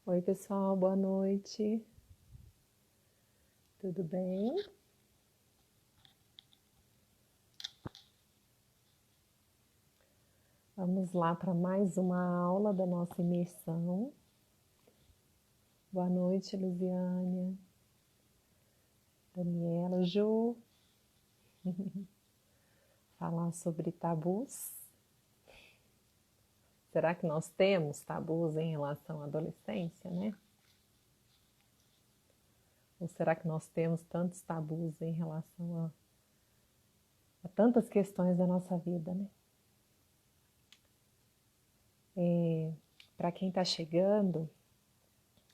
Oi, pessoal, boa noite. Tudo bem? Vamos lá para mais uma aula da nossa imersão. Boa noite, Luziânia, Daniela, Ju. Falar sobre tabus. Será que nós temos tabus em relação à adolescência, né? Ou será que nós temos tantos tabus em relação a tantas questões da nossa vida, né? Para quem está chegando,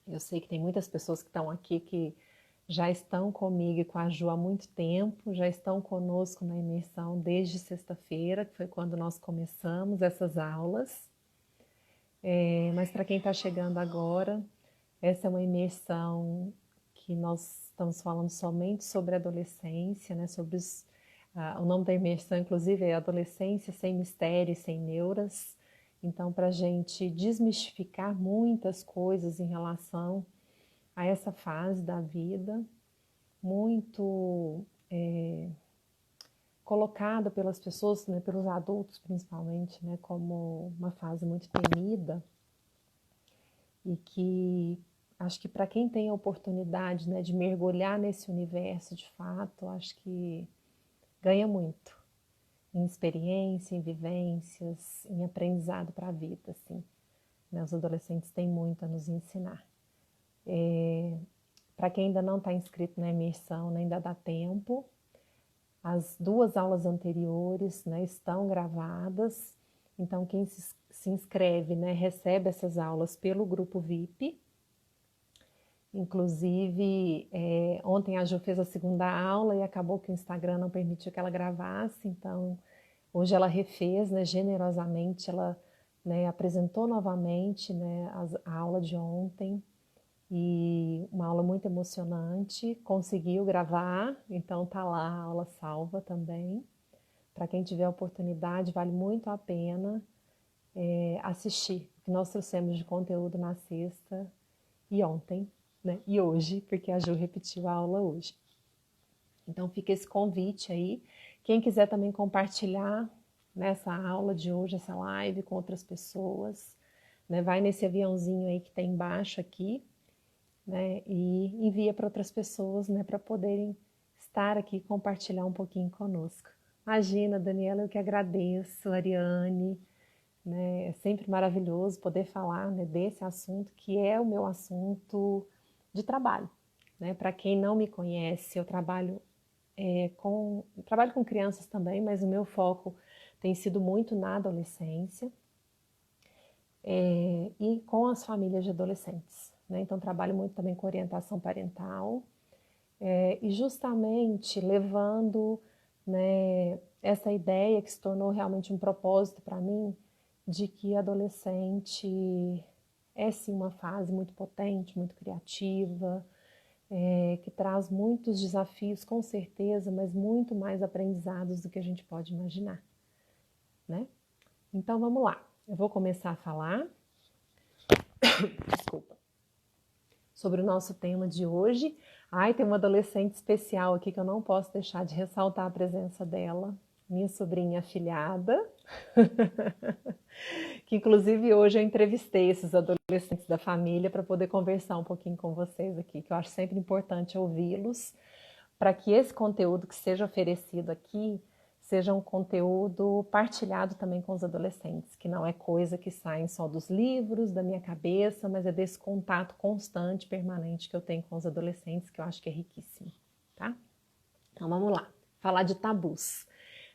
eu sei que tem muitas pessoas que estão aqui que já estão comigo e com a Ju há muito tempo, já estão conosco na imersão desde sexta-feira, que foi quando nós começamos essas aulas. Mas para quem está chegando agora, essa é uma imersão que nós estamos falando somente sobre adolescência, né? O nome da imersão, inclusive, é Adolescência Sem Mistério e Sem Neuras. Então, para a gente desmistificar muitas coisas em relação a essa fase da vida, muito colocada pelas pessoas, né, pelos adultos principalmente, né, como uma fase muito temida, e que acho que para quem tem a oportunidade, né, de mergulhar nesse universo de fato, acho que ganha muito em experiência, em vivências, em aprendizado para a vida, assim. Né, os adolescentes têm muito a nos ensinar. Para quem ainda não está inscrito na imersão, né, ainda dá tempo. As duas aulas anteriores, né, estão gravadas, então quem se inscreve, né, recebe essas aulas pelo grupo VIP. Inclusive, ontem a Ju fez a segunda aula e acabou que o Instagram não permitiu que ela gravasse, então hoje ela refez, né, generosamente, ela, né, apresentou novamente, né, a aula de ontem. E uma aula muito emocionante, conseguiu gravar, então tá lá a aula salva também. Para quem tiver a oportunidade, vale muito a pena assistir o que nós trouxemos de conteúdo na sexta e ontem, né? E hoje, porque a Ju repetiu a aula hoje. Então fica esse convite aí. Quem quiser também compartilhar nessa aula de hoje, essa live com outras pessoas, né? Vai nesse aviãozinho aí que tem embaixo aqui, né, e envia para outras pessoas, né, para poderem estar aqui e compartilhar um pouquinho conosco. Imagina, Daniela, eu que agradeço, Ariane, né, é sempre maravilhoso poder falar, né, desse assunto que é o meu assunto de trabalho. Né? Para quem não me conhece, eu trabalho com crianças também, mas o meu foco tem sido muito na adolescência e com as famílias de adolescentes. Né? Então, trabalho muito também com orientação parental e justamente levando, né, essa ideia que se tornou realmente um propósito para mim, de que adolescente é sim uma fase muito potente, muito criativa, que traz muitos desafios com certeza, mas muito mais aprendizados do que a gente pode imaginar. Né? Então vamos lá, eu vou começar a falar desculpa, sobre o nosso tema de hoje. Ai, tem uma adolescente especial aqui que eu não posso deixar de ressaltar a presença dela, minha sobrinha afilhada, que inclusive hoje eu entrevistei esses adolescentes da família para poder conversar um pouquinho com vocês aqui, que eu acho sempre importante ouvi-los, para que esse conteúdo que seja oferecido aqui seja um conteúdo partilhado também com os adolescentes, que não é coisa que sai só dos livros, da minha cabeça, mas é desse contato constante, permanente que eu tenho com os adolescentes, que eu acho que é riquíssimo, tá? Então vamos lá, falar de tabus.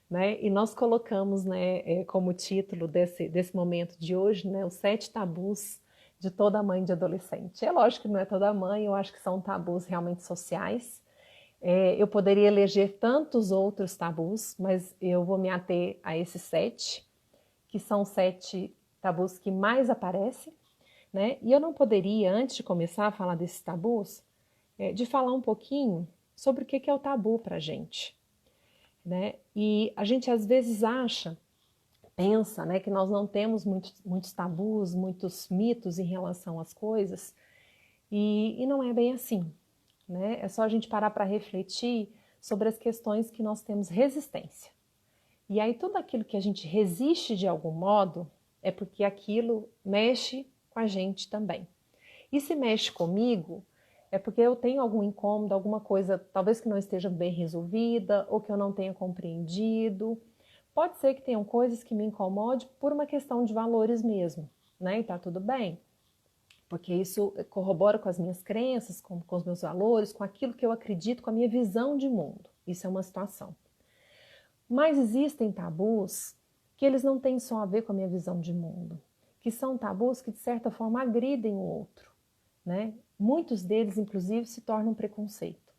Né? E nós colocamos, né, como título desse momento de hoje, né, os 7 tabus de toda mãe de adolescente. É lógico que não é toda mãe, eu acho que são tabus realmente sociais. Eu poderia eleger tantos outros tabus, mas eu vou me ater a esses 7, que são 7 tabus que mais aparecem, né? E eu não poderia, antes de começar a falar desses tabus, de falar um pouquinho sobre o que é o tabu para a gente. Né? E a gente às vezes pensa, né, que nós não temos muitos tabus, muitos mitos em relação às coisas, E não é bem assim, né? É só a gente parar para refletir sobre as questões que nós temos resistência. E aí tudo aquilo que a gente resiste de algum modo é porque aquilo mexe com a gente também. E se mexe comigo, é porque eu tenho algum incômodo, alguma coisa talvez que não esteja bem resolvida ou que eu não tenha compreendido. Pode ser que tenham coisas que me incomodem por uma questão de valores mesmo, né? E tá tudo bem, porque isso corrobora com as minhas crenças, com os meus valores, com aquilo que eu acredito, com a minha visão de mundo. Isso é uma situação. Mas existem tabus que eles não têm só a ver com a minha visão de mundo, que são tabus que de certa forma agridem o outro, né? Muitos deles, inclusive, se tornam preconceito.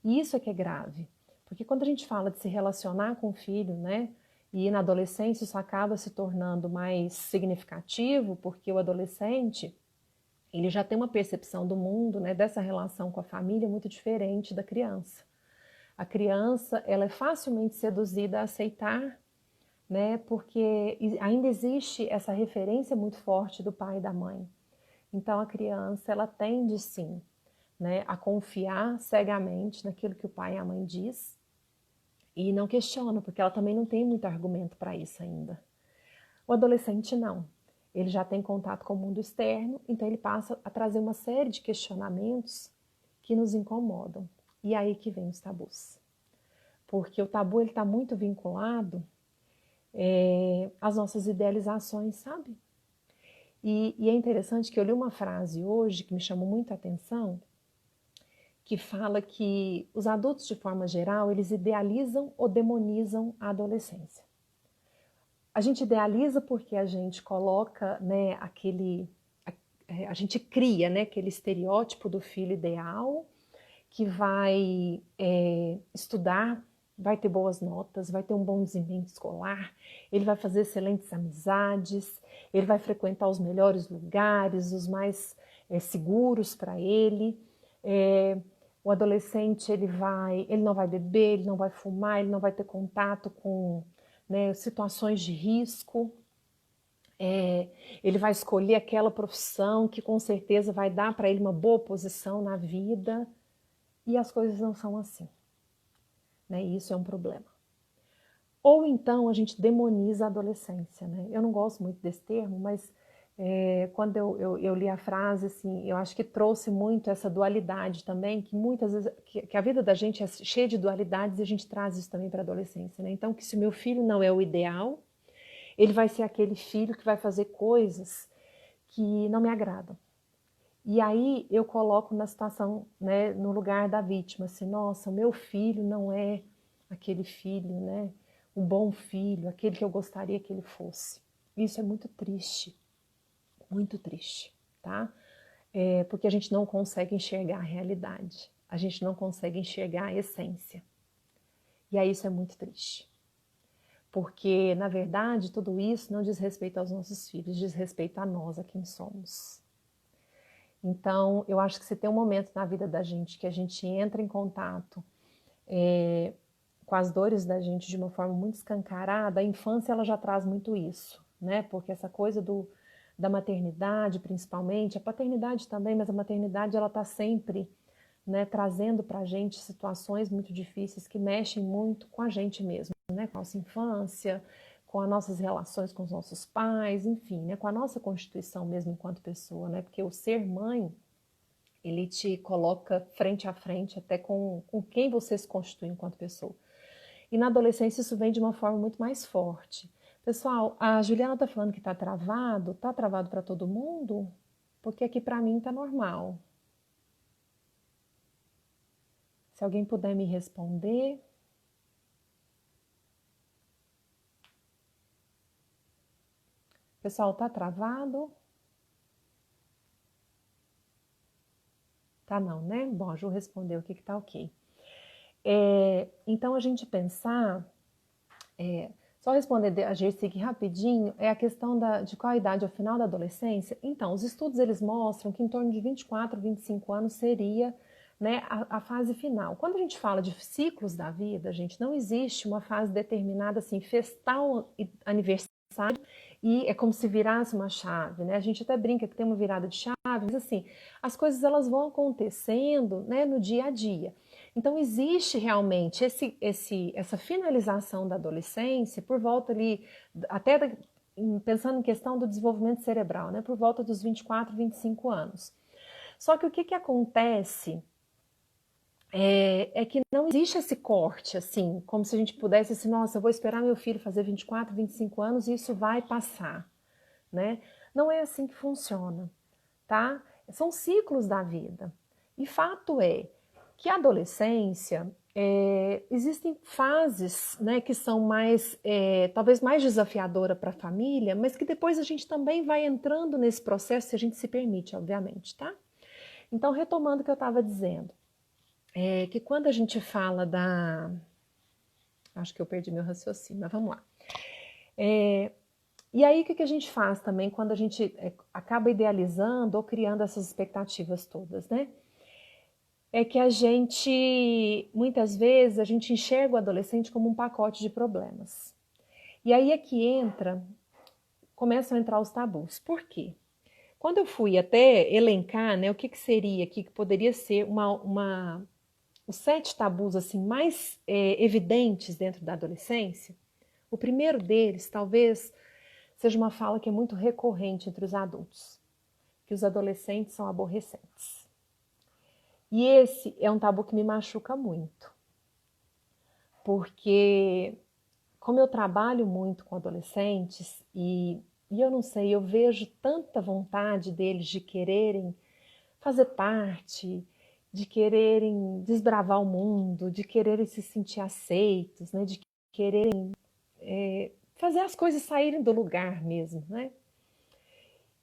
E isso é que é grave, porque quando a gente fala de se relacionar com o filho, né? E na adolescência isso acaba se tornando mais significativo, porque o adolescente, ele já tem uma percepção do mundo, né? Dessa relação com a família muito diferente da criança. A criança, ela é facilmente seduzida a aceitar, né? Porque ainda existe essa referência muito forte do pai e da mãe. Então a criança, ela tende sim, né, a confiar cegamente naquilo que o pai e a mãe diz e não questiona, porque ela também não tem muito argumento para isso ainda. O adolescente não. Ele já tem contato com o mundo externo, então ele passa a trazer uma série de questionamentos que nos incomodam. E aí que vem os tabus. Porque o tabu está muito vinculado às nossas idealizações, sabe? E é interessante que eu li uma frase hoje que me chamou muito a atenção, que fala que os adultos, de forma geral, eles idealizam ou demonizam a adolescência. A gente idealiza porque a gente coloca, né, a gente cria, né, aquele estereótipo do filho ideal, que vai estudar, vai ter boas notas, vai ter um bom desempenho escolar, ele vai fazer excelentes amizades, ele vai frequentar os melhores lugares, os mais seguros para ele. O adolescente, ele não vai beber, ele não vai fumar, ele não vai ter contato com, né, situações de risco. Ele vai escolher aquela profissão que com certeza vai dar para ele uma boa posição na vida. E as coisas não são assim, né? E isso é um problema. Ou então a gente demoniza a adolescência, né? Eu não gosto muito desse termo, mas quando eu li a frase, assim, eu acho que trouxe muito essa dualidade também, que muitas vezes, que a vida da gente é cheia de dualidades e a gente traz isso também para a adolescência, né? Então, que se o meu filho não é o ideal, ele vai ser aquele filho que vai fazer coisas que não me agradam. E aí eu coloco na situação, né, no lugar da vítima, assim, nossa, o meu filho não é aquele filho, né, o bom filho, aquele que eu gostaria que ele fosse. Isso é muito triste, tá? Porque a gente não consegue enxergar a realidade, a gente não consegue enxergar a essência. E aí isso é muito triste. Porque, na verdade, tudo isso não diz respeito aos nossos filhos, diz respeito a nós, a quem somos. Então, eu acho que se tem um momento na vida da gente que a gente entra em contato com as dores da gente de uma forma muito escancarada, a infância ela já traz muito isso, né? Porque essa coisa da maternidade, principalmente, a paternidade também, mas a maternidade ela está sempre, né, trazendo para a gente situações muito difíceis que mexem muito com a gente mesmo, né? Com a nossa infância, com as nossas relações com os nossos pais, enfim, né, com a nossa constituição mesmo enquanto pessoa, né, porque o ser mãe, ele te coloca frente a frente até com quem você se constitui enquanto pessoa. E na adolescência isso vem de uma forma muito mais forte. Pessoal, a Juliana está falando que está travado para todo mundo? Porque aqui para mim está normal. Se alguém puder me responder... Pessoal, tá travado? Tá não, né? Bom, a Ju respondeu aqui que tá ok. Então, a gente pensar... só responder a Gersi aqui rapidinho, é a questão de qual a idade ao final da adolescência. Então, os estudos eles mostram que em torno de 24, 25 anos seria, né, a fase final. Quando a gente fala de ciclos da vida, gente, não existe uma fase determinada assim, festal aniversário necessário e é como se virasse uma chave, né? A gente até brinca que tem uma virada de chave, mas assim, as coisas elas vão acontecendo, né, no dia a dia. Então existe realmente essa finalização da adolescência por volta ali, até pensando em questão do desenvolvimento cerebral, né, por volta dos 24, 25 anos. Só que o que acontece é que não existe esse corte, assim, como se a gente pudesse, assim, nossa, eu vou esperar meu filho fazer 24, 25 anos e isso vai passar, né? Não é assim que funciona, tá? São ciclos da vida. E fato é que a adolescência, existem fases, né, que são mais, talvez mais desafiadora para a família, mas que depois a gente também vai entrando nesse processo, se a gente se permite, obviamente, tá? Então, retomando o que eu estava dizendo, que quando a gente fala da... Acho que eu perdi meu raciocínio, mas vamos lá. E aí, o que a gente faz também quando a gente acaba idealizando ou criando essas expectativas todas, né? É que a gente, muitas vezes, a gente enxerga o adolescente como um pacote de problemas. E aí é que começam a entrar os tabus. Por quê? Quando eu fui até elencar, né, o que seria aqui, que poderia ser os 7 tabus assim mais evidentes dentro da adolescência, o primeiro deles talvez seja uma fala que é muito recorrente entre os adultos, que os adolescentes são aborrecentes. E esse é um tabu que me machuca muito, porque como eu trabalho muito com adolescentes e eu não sei, eu vejo tanta vontade deles de quererem fazer parte, de quererem desbravar o mundo, de quererem se sentir aceitos, né? De quererem fazer as coisas saírem do lugar mesmo, né?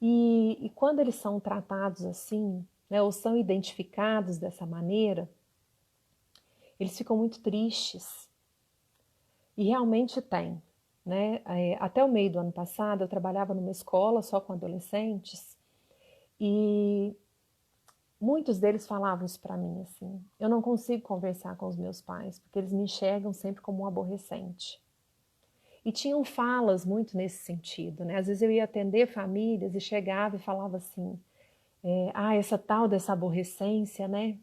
E quando eles são tratados assim, né, ou são identificados dessa maneira, eles ficam muito tristes. E realmente tem, né? Até o meio do ano passado, eu trabalhava numa escola só com adolescentes e muitos deles falavam isso para mim, assim, eu não consigo conversar com os meus pais, porque eles me enxergam sempre como um aborrecente. E tinham falas muito nesse sentido, né? Às vezes eu ia atender famílias e chegava e falava assim, essa tal dessa aborrecência, né?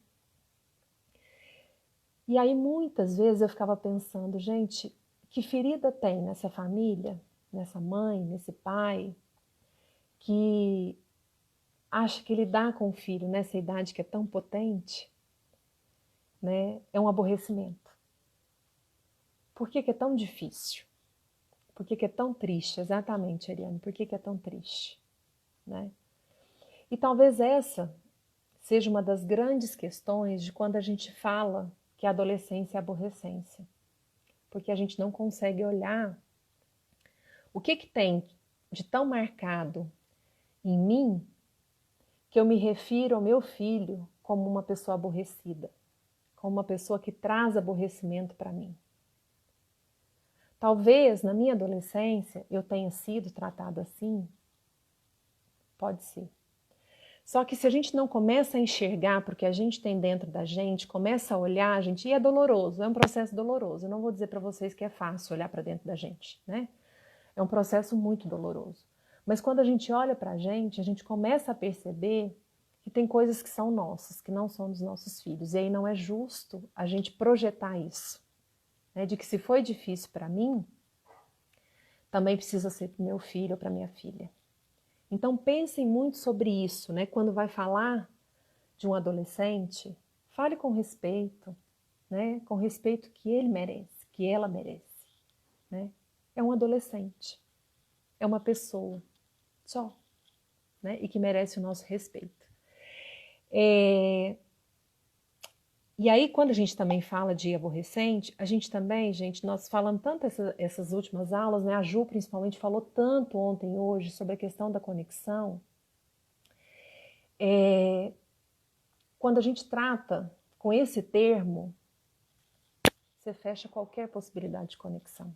E aí muitas vezes eu ficava pensando, gente, que ferida tem nessa família, nessa mãe, nesse pai, que acha que lidar com o filho nessa idade que é tão potente, né, é um aborrecimento. Por que é tão difícil? Por que é tão triste? Exatamente, Ariane, por que é tão triste? Né? E talvez essa seja uma das grandes questões de quando a gente fala que a adolescência é aborrecência. Porque a gente não consegue olhar o que tem de tão marcado em mim que eu me refiro ao meu filho como uma pessoa aborrecida, como uma pessoa que traz aborrecimento para mim. Talvez na minha adolescência eu tenha sido tratado assim, pode ser. Só que se a gente não começa a enxergar porque a gente tem dentro da gente, começa a olhar, gente, e é doloroso, é um processo doloroso. Eu não vou dizer para vocês que é fácil olhar para dentro da gente, né? É um processo muito doloroso. Mas quando a gente olha para a gente começa a perceber que tem coisas que são nossas, que não são dos nossos filhos. E aí não é justo a gente projetar isso, né? De que se foi difícil para mim, também precisa ser para o meu filho ou para minha filha. Então pensem muito sobre isso, né? Quando vai falar de um adolescente, fale com respeito, né? Com respeito que ele merece, que ela merece, né? É um adolescente, é uma pessoa só, né? E que merece o nosso respeito. E aí, quando a gente também fala de aborrecente, a gente também, gente, nós falamos tanto essas últimas aulas, né? A Ju principalmente falou tanto ontem e hoje sobre a questão da conexão. Quando a gente trata com esse termo, você fecha qualquer possibilidade de conexão.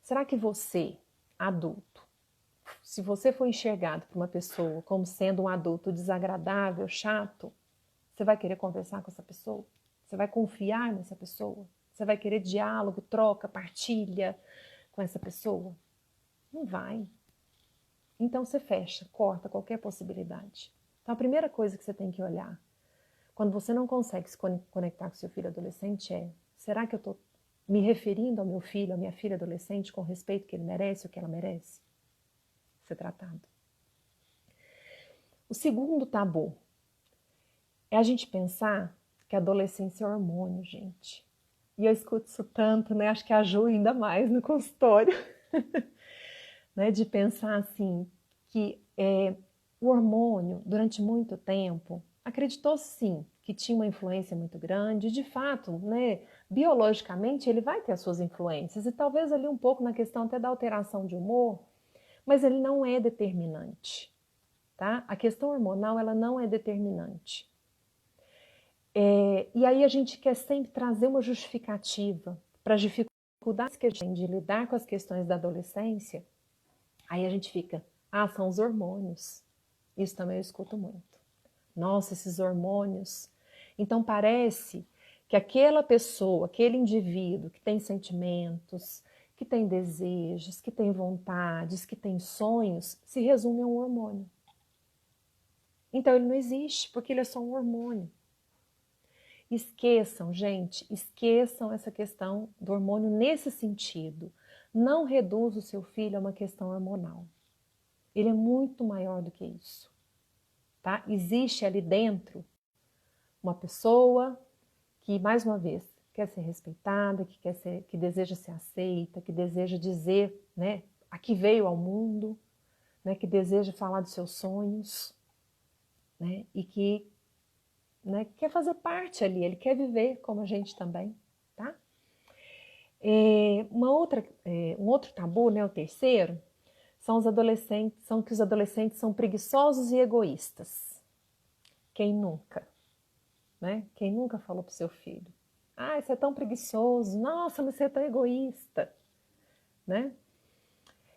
Será que você, adulto, se você for enxergado por uma pessoa como sendo um adulto desagradável, chato, você vai querer conversar com essa pessoa? Você vai confiar nessa pessoa? Você vai querer diálogo, troca, partilha com essa pessoa? Não vai. Então você fecha, corta qualquer possibilidade. Então a primeira coisa que você tem que olhar, quando você não consegue se conectar com seu filho adolescente é, será que eu estou me referindo ao meu filho, à minha filha adolescente com o respeito que ele merece ou que ela merece? Ser tratado. O segundo tabu é a gente pensar que a adolescência é hormônio, gente. E eu escuto isso tanto, né? Acho que a Ju ainda mais no consultório. Né? De pensar assim, que o hormônio, durante muito tempo, acreditou sim que tinha uma influência muito grande. De fato, né, biologicamente, ele vai ter as suas influências. E talvez ali um pouco na questão até da alteração de humor, mas ele não é determinante. Tá? A questão hormonal, ela não é determinante. E aí a gente quer sempre trazer uma justificativa para as dificuldades que a gente tem de lidar com as questões da adolescência. Aí a gente fica, são os hormônios. Isso também eu escuto muito. Nossa, esses hormônios. Então parece que aquela pessoa, aquele indivíduo que tem sentimentos, que tem desejos, que tem vontades, que tem sonhos, se resume a um hormônio. Então ele não existe, porque ele é só um hormônio. Esqueçam, gente, esqueçam essa questão do hormônio nesse sentido. Não reduza o seu filho a uma questão hormonal. Ele é muito maior do que isso. Tá? Existe ali dentro uma pessoa que, mais uma vez, quer ser respeitada, que deseja ser aceita, que deseja dizer, né, a que veio ao mundo, né, que deseja falar dos seus sonhos, né, e que, né, quer fazer parte ali, ele quer viver como a gente também, tá? Um outro tabu, né, o terceiro, são que os adolescentes são preguiçosos e egoístas. Quem nunca? Né? Quem nunca falou para o seu filho? Você é tão preguiçoso, nossa, mas você é tão egoísta. Né?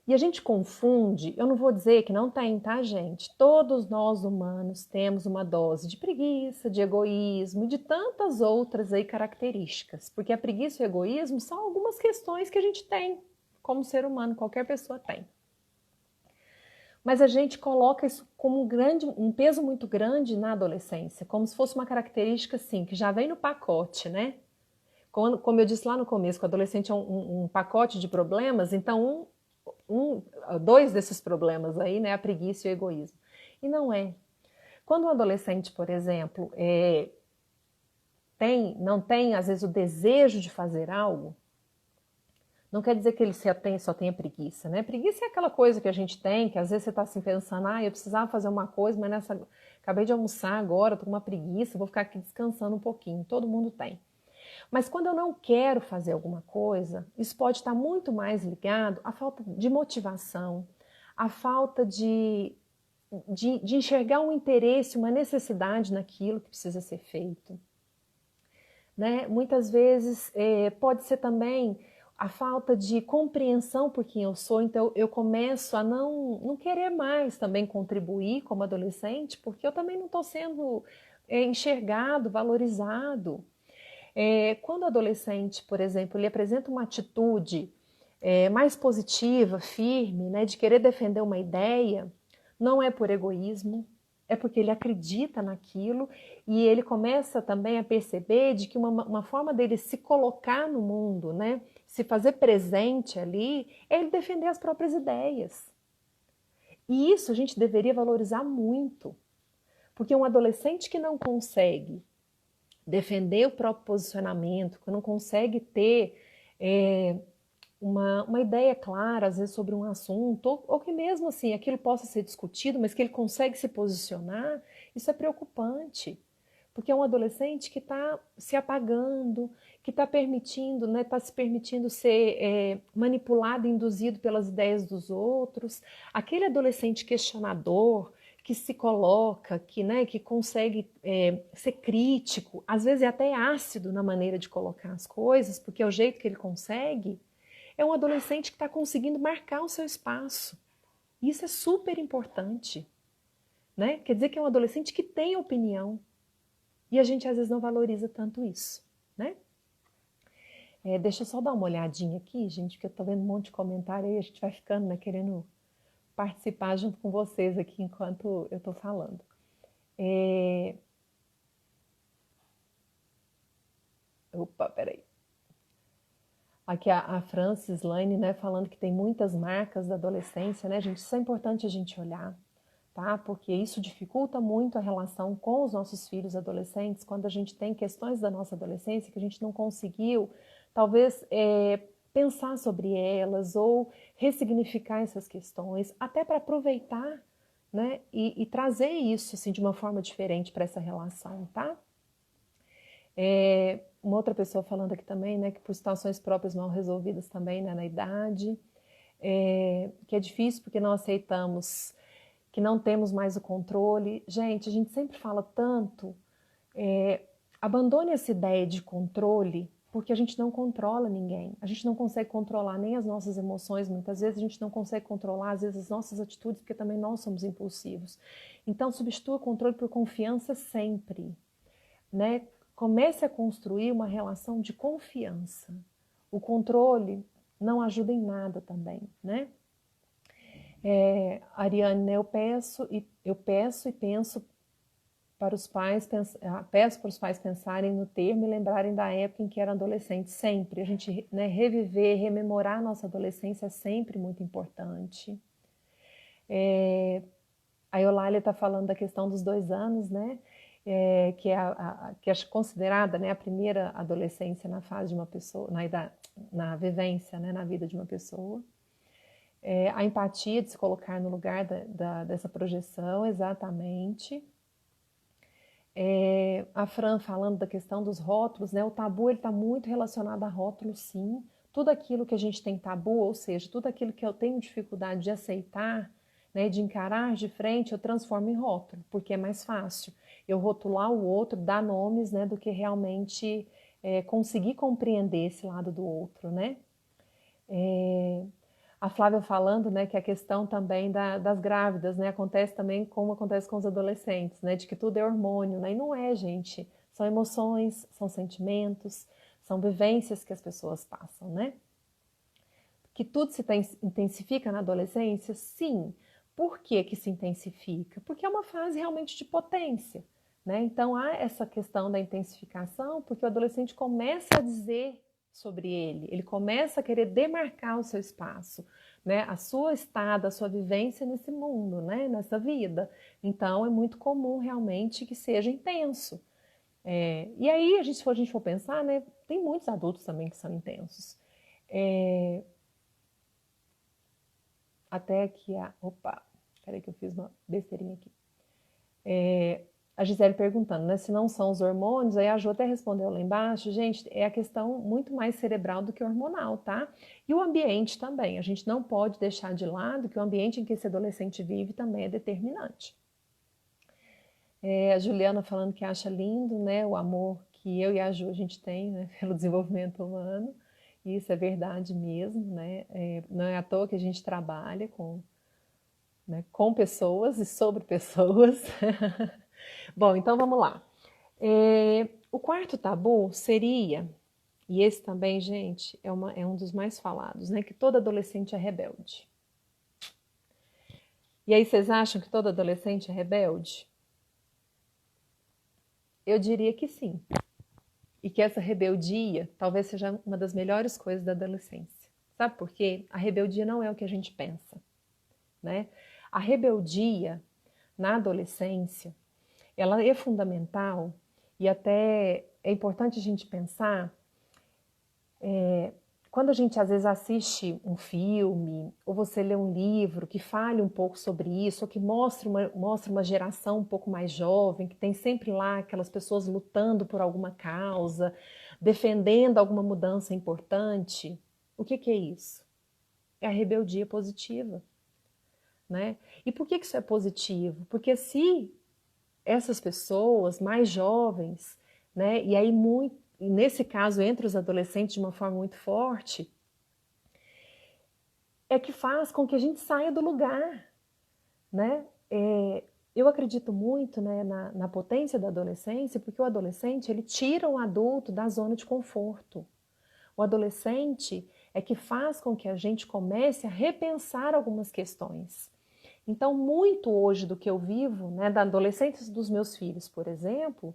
E a gente confunde, eu não vou dizer que não tem, tá, gente? Todos nós humanos temos uma dose de preguiça, de egoísmo e de tantas outras aí características. Porque a preguiça e o egoísmo são algumas questões que a gente tem como ser humano, qualquer pessoa tem. Mas a gente coloca isso como um peso muito grande na adolescência, como se fosse uma característica assim, que já vem no pacote, né? Como eu disse lá no começo, que o adolescente é um pacote de problemas, então dois desses problemas aí, né, a preguiça e o egoísmo. E não é. Quando um adolescente, por exemplo, não tem, às vezes, o desejo de fazer algo, não quer dizer que ele só tenha preguiça, né? Preguiça é aquela coisa que a gente tem, que às vezes você está assim pensando, eu precisava fazer uma coisa, mas acabei de almoçar agora, estou com uma preguiça, vou ficar aqui descansando um pouquinho. Todo mundo tem. Mas quando eu não quero fazer alguma coisa, isso pode estar muito mais ligado à falta de motivação, à falta de enxergar um interesse, uma necessidade naquilo que precisa ser feito. Né? Muitas vezes pode ser também a falta de compreensão por quem eu sou, então eu começo a não querer mais também contribuir como adolescente, porque eu também não estou sendo enxergado, valorizado. Quando o adolescente, por exemplo, ele apresenta uma atitude mais positiva, firme, né, de querer defender uma ideia, não é por egoísmo, é porque ele acredita naquilo e ele começa também a perceber de que uma forma dele se colocar no mundo, né, se fazer presente ali, é ele defender as próprias ideias. E isso a gente deveria valorizar muito, porque um adolescente que não consegue defender o próprio posicionamento, que não consegue ter uma ideia clara, às vezes, sobre um assunto, ou que mesmo assim aquilo possa ser discutido, mas que ele consegue se posicionar, isso é preocupante. Porque é um adolescente que está se apagando, que está permitindo, né, está se permitindo ser manipulado, induzido pelas ideias dos outros. Aquele adolescente questionador, que se coloca, que consegue ser crítico, às vezes é até ácido na maneira de colocar as coisas, porque é o jeito que ele consegue, é um adolescente que está conseguindo marcar o seu espaço. Isso é super importante. Né? Quer dizer que é um adolescente que tem opinião. E a gente às vezes não valoriza tanto isso. Né? Deixa eu só dar uma olhadinha aqui, gente, porque eu tô vendo um monte de comentário aí, a gente vai ficando, né, querendo participar junto com vocês aqui enquanto eu tô falando. Opa, peraí. Aqui a Francis Lane, né, falando que tem muitas marcas da adolescência, né, gente, isso é importante a gente olhar, tá? Porque isso dificulta muito a relação com os nossos filhos adolescentes, quando a gente tem questões da nossa adolescência que a gente não conseguiu, talvez, pensar sobre elas ou ressignificar essas questões, até para aproveitar, né, e trazer isso, assim, de uma forma diferente para essa relação, tá? Uma outra pessoa falando aqui também, né, que por situações próprias mal resolvidas também, né, na idade, que é difícil porque não aceitamos, que não temos mais o controle. Gente, a gente sempre fala tanto, abandone essa ideia de controle, porque a gente não controla ninguém, a gente não consegue controlar nem as nossas emoções, muitas vezes a gente não consegue controlar, às vezes, as nossas atitudes, porque também nós somos impulsivos. Então, substitua o controle por confiança sempre, né? Comece a construir uma relação de confiança. O controle não ajuda em nada também, né? Ariane, né, eu peço e penso para os pais, peço para os pais pensarem no termo e lembrarem da época em que eram adolescentes, sempre. A gente, né, reviver, rememorar a nossa adolescência é sempre muito importante. A Eulália está falando da questão dos 2 anos, né? Que é considerada, né, a primeira adolescência na fase de uma pessoa, na vivência, né, na vida de uma pessoa. A empatia de se colocar no lugar dessa projeção, exatamente. A Fran falando da questão dos rótulos, né? O tabu está muito relacionado a rótulos, sim. Tudo aquilo que a gente tem tabu, ou seja, tudo aquilo que eu tenho dificuldade de aceitar, né, de encarar de frente, eu transformo em rótulo, porque é mais fácil eu rotular o outro, dar nomes, né, do que realmente conseguir compreender esse lado do outro, né? A Flávia falando, né, que a questão também das grávidas, né, acontece também como acontece com os adolescentes, né, de que tudo é hormônio, né, e não é, gente, são emoções, são sentimentos, são vivências que as pessoas passam, né? Que tudo se intensifica na adolescência? Sim. Por que que se intensifica? Porque é uma fase realmente de potência, né? Então há essa questão da intensificação, porque o adolescente começa a dizer sobre ele começa a querer demarcar o seu espaço, né? A sua estada, a sua vivência nesse mundo, né? Nessa vida. Então é muito comum realmente que seja intenso. E aí, se a gente for pensar, né? Tem muitos adultos também que são intensos. Até que Opa, peraí que eu fiz uma besteirinha aqui. A Gisele perguntando, né, se não são os hormônios, aí a Jo até respondeu lá embaixo, gente, é a questão muito mais cerebral do que hormonal, tá? E o ambiente também, a gente não pode deixar de lado que o ambiente em que esse adolescente vive também é determinante. A Juliana falando que acha lindo, né, o amor que eu e a Jo a gente tem, né, pelo desenvolvimento humano, e isso é verdade mesmo, né? Não é à toa que a gente trabalha com pessoas e sobre pessoas. Bom, então vamos lá. O quarto tabu seria, e esse também, gente, é um dos mais falados, né? Que todo adolescente é rebelde. E aí, vocês acham que todo adolescente é rebelde? Eu diria que sim. E que essa rebeldia talvez seja uma das melhores coisas da adolescência. Sabe por quê? A rebeldia não é o que a gente pensa, né? A rebeldia na adolescência, ela é fundamental e até é importante a gente pensar quando a gente às vezes assiste um filme ou você lê um livro que fale um pouco sobre isso, ou que mostre uma geração um pouco mais jovem, que tem sempre lá aquelas pessoas lutando por alguma causa, defendendo alguma mudança importante, o que é isso? É a rebeldia positiva, né? E por que isso é positivo? Porque se essas pessoas mais jovens, né, e aí nesse caso entre os adolescentes de uma forma muito forte, é que faz com que a gente saia do lugar, né? Eu acredito muito, né, na potência da adolescência, porque o adolescente ele tira o adulto da zona de conforto. O adolescente é que faz com que a gente comece a repensar algumas questões. Então, muito hoje do que eu vivo, né, da adolescência dos meus filhos, por exemplo,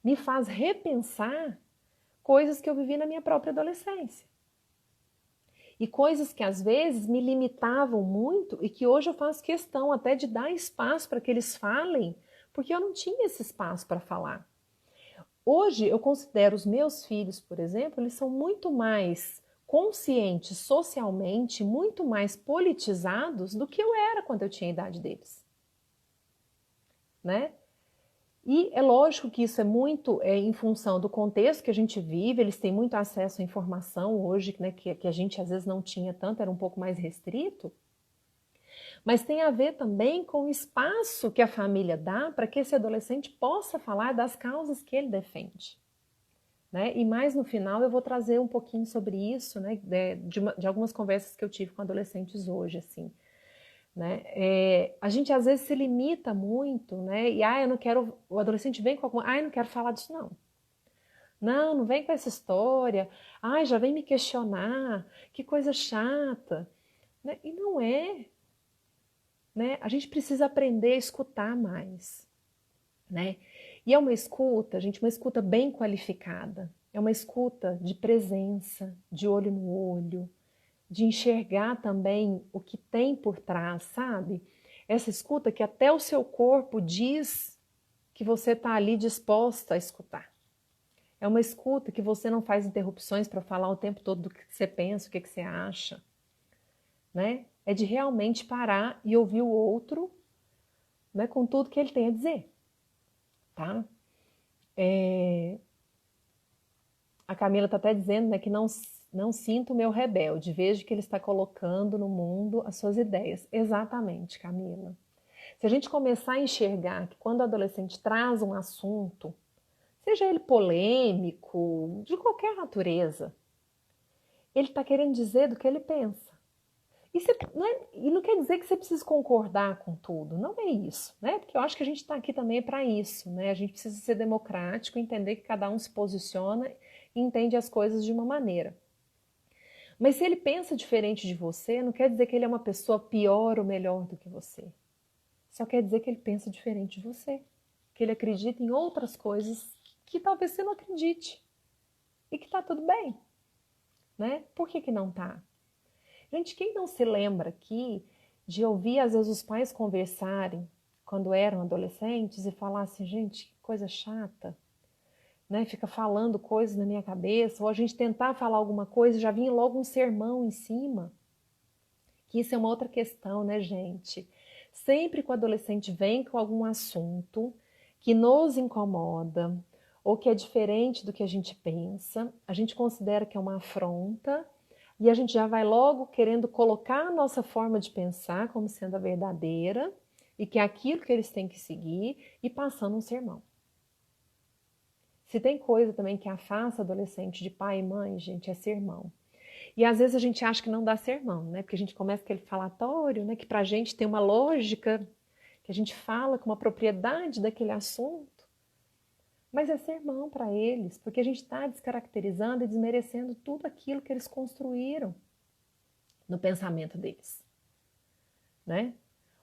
me faz repensar coisas que eu vivi na minha própria adolescência. E coisas que às vezes me limitavam muito e que hoje eu faço questão até de dar espaço para que eles falem, porque eu não tinha esse espaço para falar. Hoje eu considero os meus filhos, por exemplo, eles são muito mais conscientes socialmente, muito mais politizados do que eu era quando eu tinha a idade deles. Né? E é lógico que isso é muito em função do contexto que a gente vive, eles têm muito acesso à informação hoje, né, que a gente às vezes não tinha tanto, era um pouco mais restrito, mas tem a ver também com o espaço que a família dá para que esse adolescente possa falar das causas que ele defende. Né? E mais no final eu vou trazer um pouquinho sobre isso, né, de algumas conversas que eu tive com adolescentes hoje, assim. Né? A gente às vezes se limita muito, né? E eu não quero, o adolescente vem com alguma, eu não quero falar disso não. Não vem com essa história. Já vem me questionar, que coisa chata. Né? E não é. Né? A gente precisa aprender a escutar mais. Né? E é uma escuta, gente, uma escuta bem qualificada. É uma escuta de presença, de olho no olho, de enxergar também o que tem por trás, sabe? Essa escuta que até o seu corpo diz que você está ali disposta a escutar. É uma escuta que você não faz interrupções para falar o tempo todo do que você pensa, o que você acha. Né? É de realmente parar e ouvir o outro, né, com tudo que ele tem a dizer. Tá? A Camila está até dizendo, né, que não sinto o meu rebelde, vejo que ele está colocando no mundo as suas ideias. Exatamente, Camila. Se a gente começar a enxergar que quando o adolescente traz um assunto, seja ele polêmico, de qualquer natureza, ele está querendo dizer do que ele pensa. E não quer dizer que você precisa concordar com tudo, não é isso, né? Porque eu acho que a gente está aqui também para isso, né? A gente precisa ser democrático, entender que cada um se posiciona e entende as coisas de uma maneira. Mas se ele pensa diferente de você, não quer dizer que ele é uma pessoa pior ou melhor do que você. Só quer dizer que ele pensa diferente de você, que ele acredita em outras coisas que talvez você não acredite e que está tudo bem, né? Por que não está? Gente, quem não se lembra aqui de ouvir às vezes os pais conversarem quando eram adolescentes e falar assim, gente, que coisa chata, né? Fica falando coisas na minha cabeça, ou a gente tentar falar alguma coisa e já vinha logo um sermão em cima. Que isso é uma outra questão, né, gente? Sempre que o adolescente vem com algum assunto que nos incomoda ou que é diferente do que a gente pensa, a gente considera que é uma afronta e a gente já vai logo querendo colocar a nossa forma de pensar como sendo a verdadeira e que é aquilo que eles têm que seguir e passando um sermão. Se tem coisa também que afasta adolescente de pai e mãe, gente, é sermão. E às vezes a gente acha que não dá sermão, né? Porque a gente começa aquele falatório, né? Que pra gente tem uma lógica, que a gente fala com uma propriedade daquele assunto. Mas é sermão para eles, porque a gente está descaracterizando e desmerecendo tudo aquilo que eles construíram no pensamento deles, né?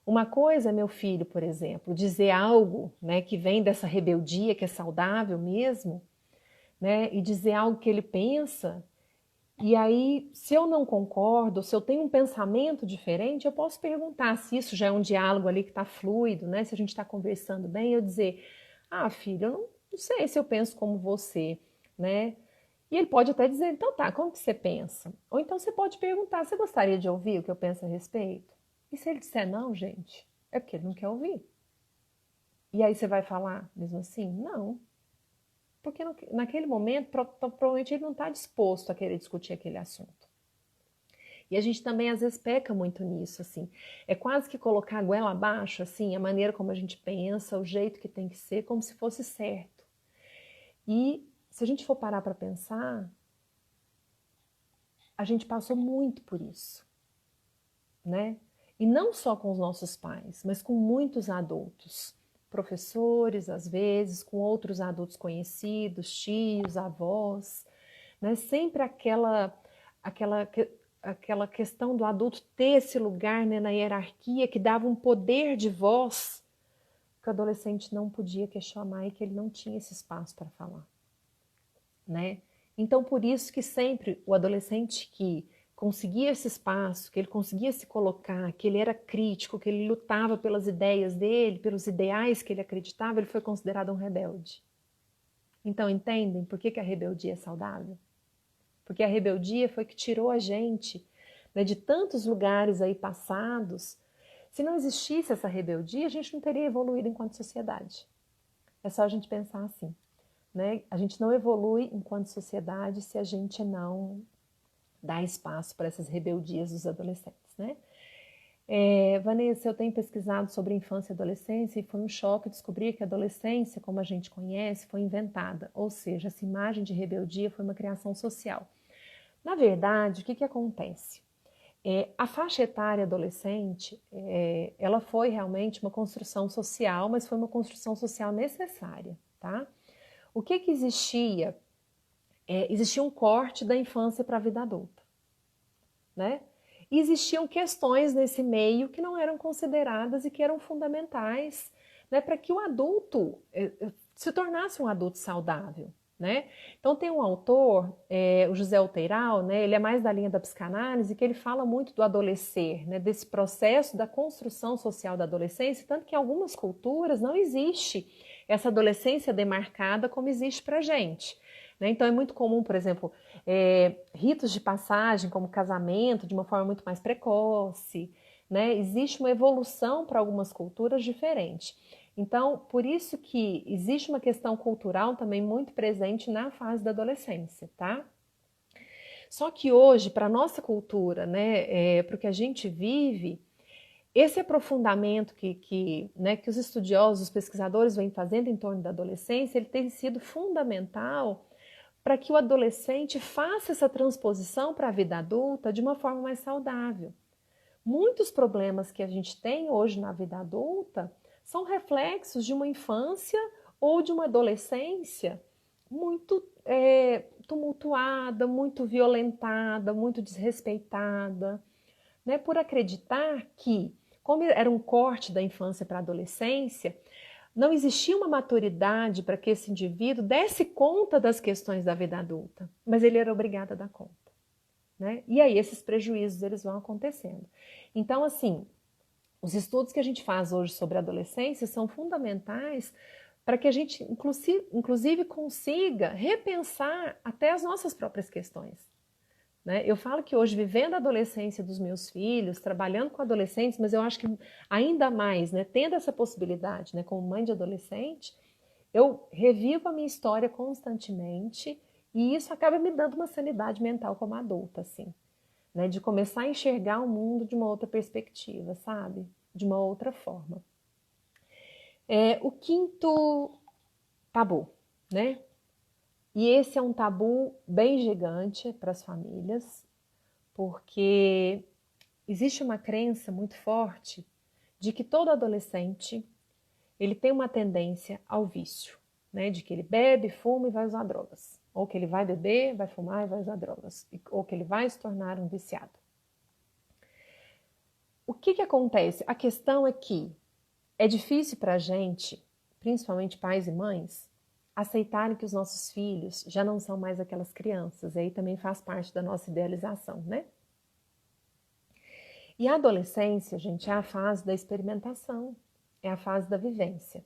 Uma coisa é meu filho, por exemplo, dizer algo, né, que vem dessa rebeldia, que é saudável mesmo, né? E dizer algo que ele pensa. E aí, se eu não concordo, se eu tenho um pensamento diferente, eu posso perguntar se isso já é um diálogo ali que está fluido, né? Se a gente está conversando bem, eu dizer, filho, eu não sei se eu penso como você, né? E ele pode até dizer, então tá, como que você pensa? Ou então você pode perguntar, você gostaria de ouvir o que eu penso a respeito? E se ele disser não, gente, é porque ele não quer ouvir. E aí você vai falar mesmo assim? Não. Porque naquele momento, provavelmente ele não está disposto a querer discutir aquele assunto. E a gente também às vezes peca muito nisso, assim. É quase que colocar a goela abaixo, assim, a maneira como a gente pensa, o jeito que tem que ser, como se fosse certo. E se a gente for parar para pensar, a gente passou muito por isso, né? E não só com os nossos pais, mas com muitos adultos. Professores, às vezes, com outros adultos conhecidos, tios, avós, né? Sempre aquela questão do adulto ter esse lugar, né, na hierarquia que dava um poder de voz que o adolescente não podia questionar e que ele não tinha esse espaço para falar, né? Então, por isso que sempre o adolescente que conseguia esse espaço, que ele conseguia se colocar, que ele era crítico, que ele lutava pelas ideias dele, pelos ideais que ele acreditava, ele foi considerado um rebelde. Então, entendem por que a rebeldia é saudável? Porque a rebeldia foi que tirou a gente, né, de tantos lugares aí passados. Se não existisse essa rebeldia, a gente não teria evoluído enquanto sociedade. É só a gente pensar assim, né? A gente não evolui enquanto sociedade se a gente não dá espaço para essas rebeldias dos adolescentes, né? Vanessa, eu tenho pesquisado sobre infância e adolescência e foi um choque descobrir que a adolescência, como a gente conhece, foi inventada. Ou seja, essa imagem de rebeldia foi uma criação social. Na verdade, o que acontece? A faixa etária adolescente, ela foi realmente uma construção social, mas foi uma construção social necessária, tá? O que existia? Existia um corte da infância para a vida adulta, né? E existiam questões nesse meio que não eram consideradas e que eram fundamentais, né, para que o adulto se tornasse um adulto saudável, né? Então tem um autor, o José Oteiral, né, ele é mais da linha da psicanálise, que ele fala muito do adolescer, né, desse processo da construção social da adolescência, tanto que em algumas culturas não existe essa adolescência demarcada como existe para a gente. Né? Então é muito comum, por exemplo, ritos de passagem, como casamento, de uma forma muito mais precoce, né? Existe uma evolução para algumas culturas diferente. Então, por isso que existe uma questão cultural também muito presente na fase da adolescência, tá? Só que hoje, para a nossa cultura, né, para o que a gente vive, esse aprofundamento né, que os estudiosos, os pesquisadores vêm fazendo em torno da adolescência, ele tem sido fundamental para que o adolescente faça essa transposição para a vida adulta de uma forma mais saudável. Muitos problemas que a gente tem hoje na vida adulta são reflexos de uma infância ou de uma adolescência muito tumultuada, muito violentada, muito desrespeitada, né? Por acreditar que, como era um corte da infância para a adolescência, não existia uma maturidade para que esse indivíduo desse conta das questões da vida adulta, mas ele era obrigado a dar conta, né? E aí esses prejuízos eles vão acontecendo. Então, assim, os estudos que a gente faz hoje sobre a adolescência são fundamentais para que a gente, inclusive, consiga repensar até as nossas próprias questões. Né? Eu falo que hoje, vivendo a adolescência dos meus filhos, trabalhando com adolescentes, mas eu acho que ainda mais, né, tendo essa possibilidade, né, como mãe de adolescente, eu revivo a minha história constantemente e isso acaba me dando uma sanidade mental como adulta, assim, né, de começar a enxergar o mundo de uma outra perspectiva, sabe? De uma outra forma. O quinto tabu, né? E esse é um tabu bem gigante para as famílias, porque existe uma crença muito forte de que todo adolescente ele tem uma tendência ao vício, né? De que ele bebe, fuma e vai usar drogas. Ou que ele vai beber, vai fumar e vai usar drogas. Ou que ele vai se tornar um viciado. O que acontece? A questão é que é difícil para a gente, principalmente pais e mães, aceitarem que os nossos filhos já não são mais aquelas crianças. E aí também faz parte da nossa idealização, né? E a adolescência, gente, é a fase da experimentação, é a fase da vivência.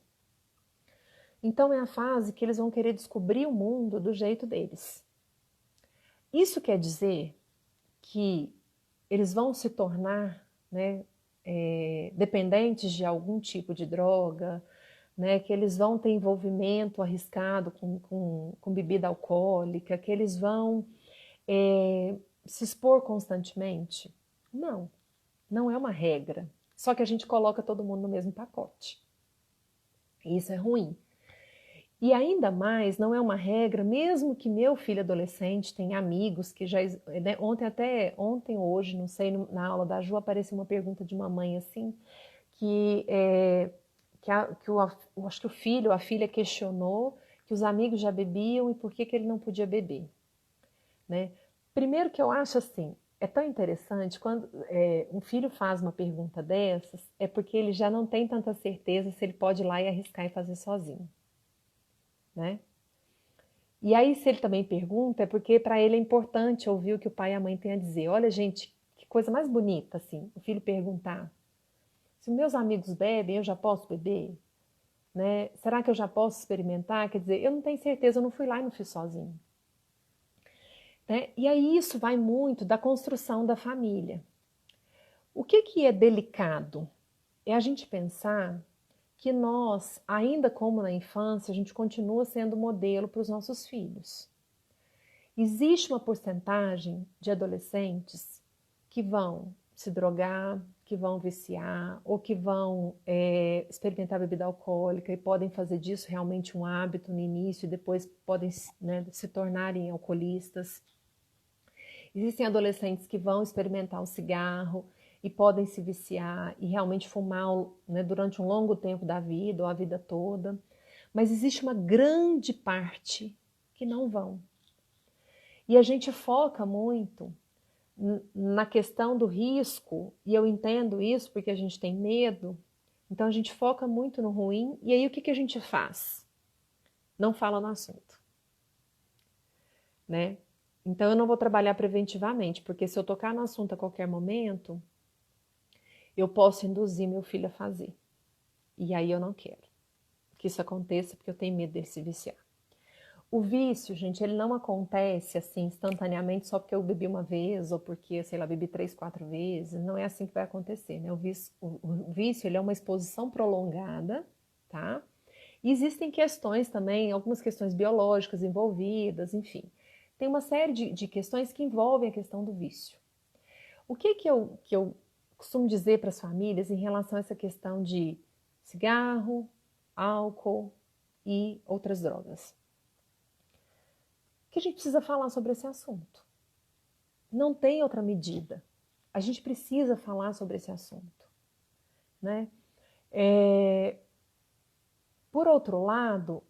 Então é a fase que eles vão querer descobrir o mundo do jeito deles. Isso quer dizer que eles vão se tornar, né, dependentes de algum tipo de droga, né, que eles vão ter envolvimento arriscado com bebida alcoólica, que eles vão se expor constantemente? Não, não é uma regra. Só que a gente coloca todo mundo no mesmo pacote. E isso é ruim. E ainda mais, não é uma regra, mesmo que meu filho adolescente tenha amigos que já... Né, ontem ou hoje, não sei, na aula da Ju, apareceu uma pergunta de uma mãe assim, acho que o filho ou a filha questionou que os amigos já bebiam e por que ele não podia beber. né? Primeiro que eu acho assim, é tão interessante, quando um filho faz uma pergunta dessas, é porque ele já não tem tanta certeza se ele pode ir lá e arriscar e fazer sozinho, né? E aí, se ele também pergunta, é porque para ele é importante ouvir o que o pai e a mãe têm a dizer. Olha, gente, que coisa mais bonita, assim, o filho perguntar. Se meus amigos bebem, eu já posso beber? Né? Será que eu já posso experimentar? Quer dizer, eu não tenho certeza, eu não fui lá e não fiz sozinho. Né? E aí isso vai muito da construção da família. O que é delicado? É a gente pensar que nós, ainda como na infância, a gente continua sendo modelo para os nossos filhos. Existe uma porcentagem de adolescentes que vão se drogar, que vão viciar ou que vão experimentar bebida alcoólica e podem fazer disso realmente um hábito no início e depois podem, né, se tornarem alcoolistas. Existem adolescentes que vão experimentar o cigarro e podem se viciar e realmente fumar, né, durante um longo tempo da vida ou a vida toda. Mas existe uma grande parte que não vão. E a gente foca muito na questão do risco, e eu entendo isso porque a gente tem medo, então a gente foca muito no ruim, e aí o que a gente faz? Não fala no assunto, né? Então eu não vou trabalhar preventivamente, porque se eu tocar no assunto a qualquer momento, eu posso induzir meu filho a fazer. E aí eu não quero que isso aconteça, porque eu tenho medo dele se viciar. O vício, gente, ele não acontece assim instantaneamente só porque eu bebi uma vez ou porque, sei lá, bebi 3, 4 vezes. Não é assim que vai acontecer, né? O vício ele é uma exposição prolongada, tá? E existem questões também, algumas questões biológicas envolvidas, enfim. Tem uma série de questões que envolvem a questão do vício. O que eu costumo dizer para as famílias em relação a essa questão de cigarro, álcool e outras drogas? Que a gente precisa falar sobre esse assunto. Não tem outra medida. A gente precisa falar sobre esse assunto, né? Por outro lado,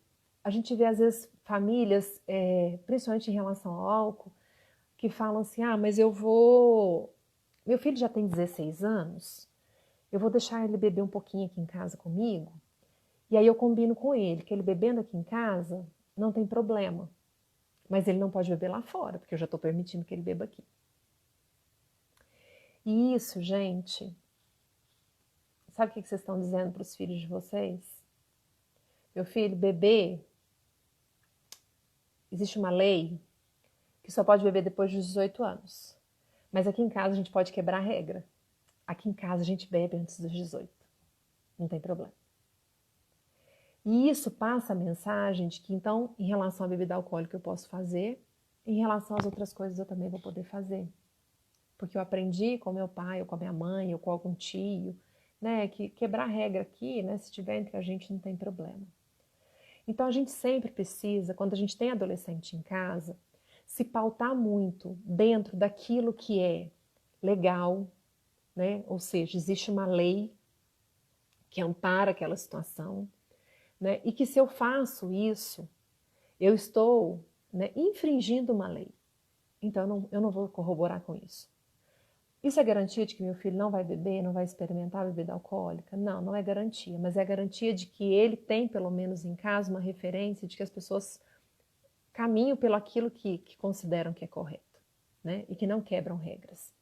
a gente vê às vezes famílias, principalmente em relação ao álcool, que falam assim, mas meu filho já tem 16 anos, eu vou deixar ele beber um pouquinho aqui em casa comigo, e aí eu combino com ele, que ele bebendo aqui em casa, não tem problema. Mas ele não pode beber lá fora, porque eu já estou permitindo que ele beba aqui. E isso, gente, sabe o que vocês estão dizendo para os filhos de vocês? Meu filho, beber, existe uma lei que só pode beber depois dos 18 anos. Mas aqui em casa a gente pode quebrar a regra. Aqui em casa a gente bebe antes dos 18. Não tem problema. E isso passa a mensagem de que, então, em relação à bebida alcoólica eu posso fazer, em relação às outras coisas eu também vou poder fazer. Porque eu aprendi com meu pai, ou com a minha mãe, ou com algum tio, né, que quebrar regra aqui, né, se tiver entre a gente não tem problema. Então a gente sempre precisa, quando a gente tem adolescente em casa, se pautar muito dentro daquilo que é legal, né, ou seja, existe uma lei que ampara aquela situação, né, e que se eu faço isso, eu estou, né, infringindo uma lei. Então eu não vou corroborar com isso. Isso é garantia de que meu filho não vai beber, não vai experimentar bebida alcoólica? Não, não é garantia, mas é garantia de que ele tem, pelo menos em casa, uma referência de que as pessoas caminham pelo aquilo que consideram que é correto, né? E que não quebram regras.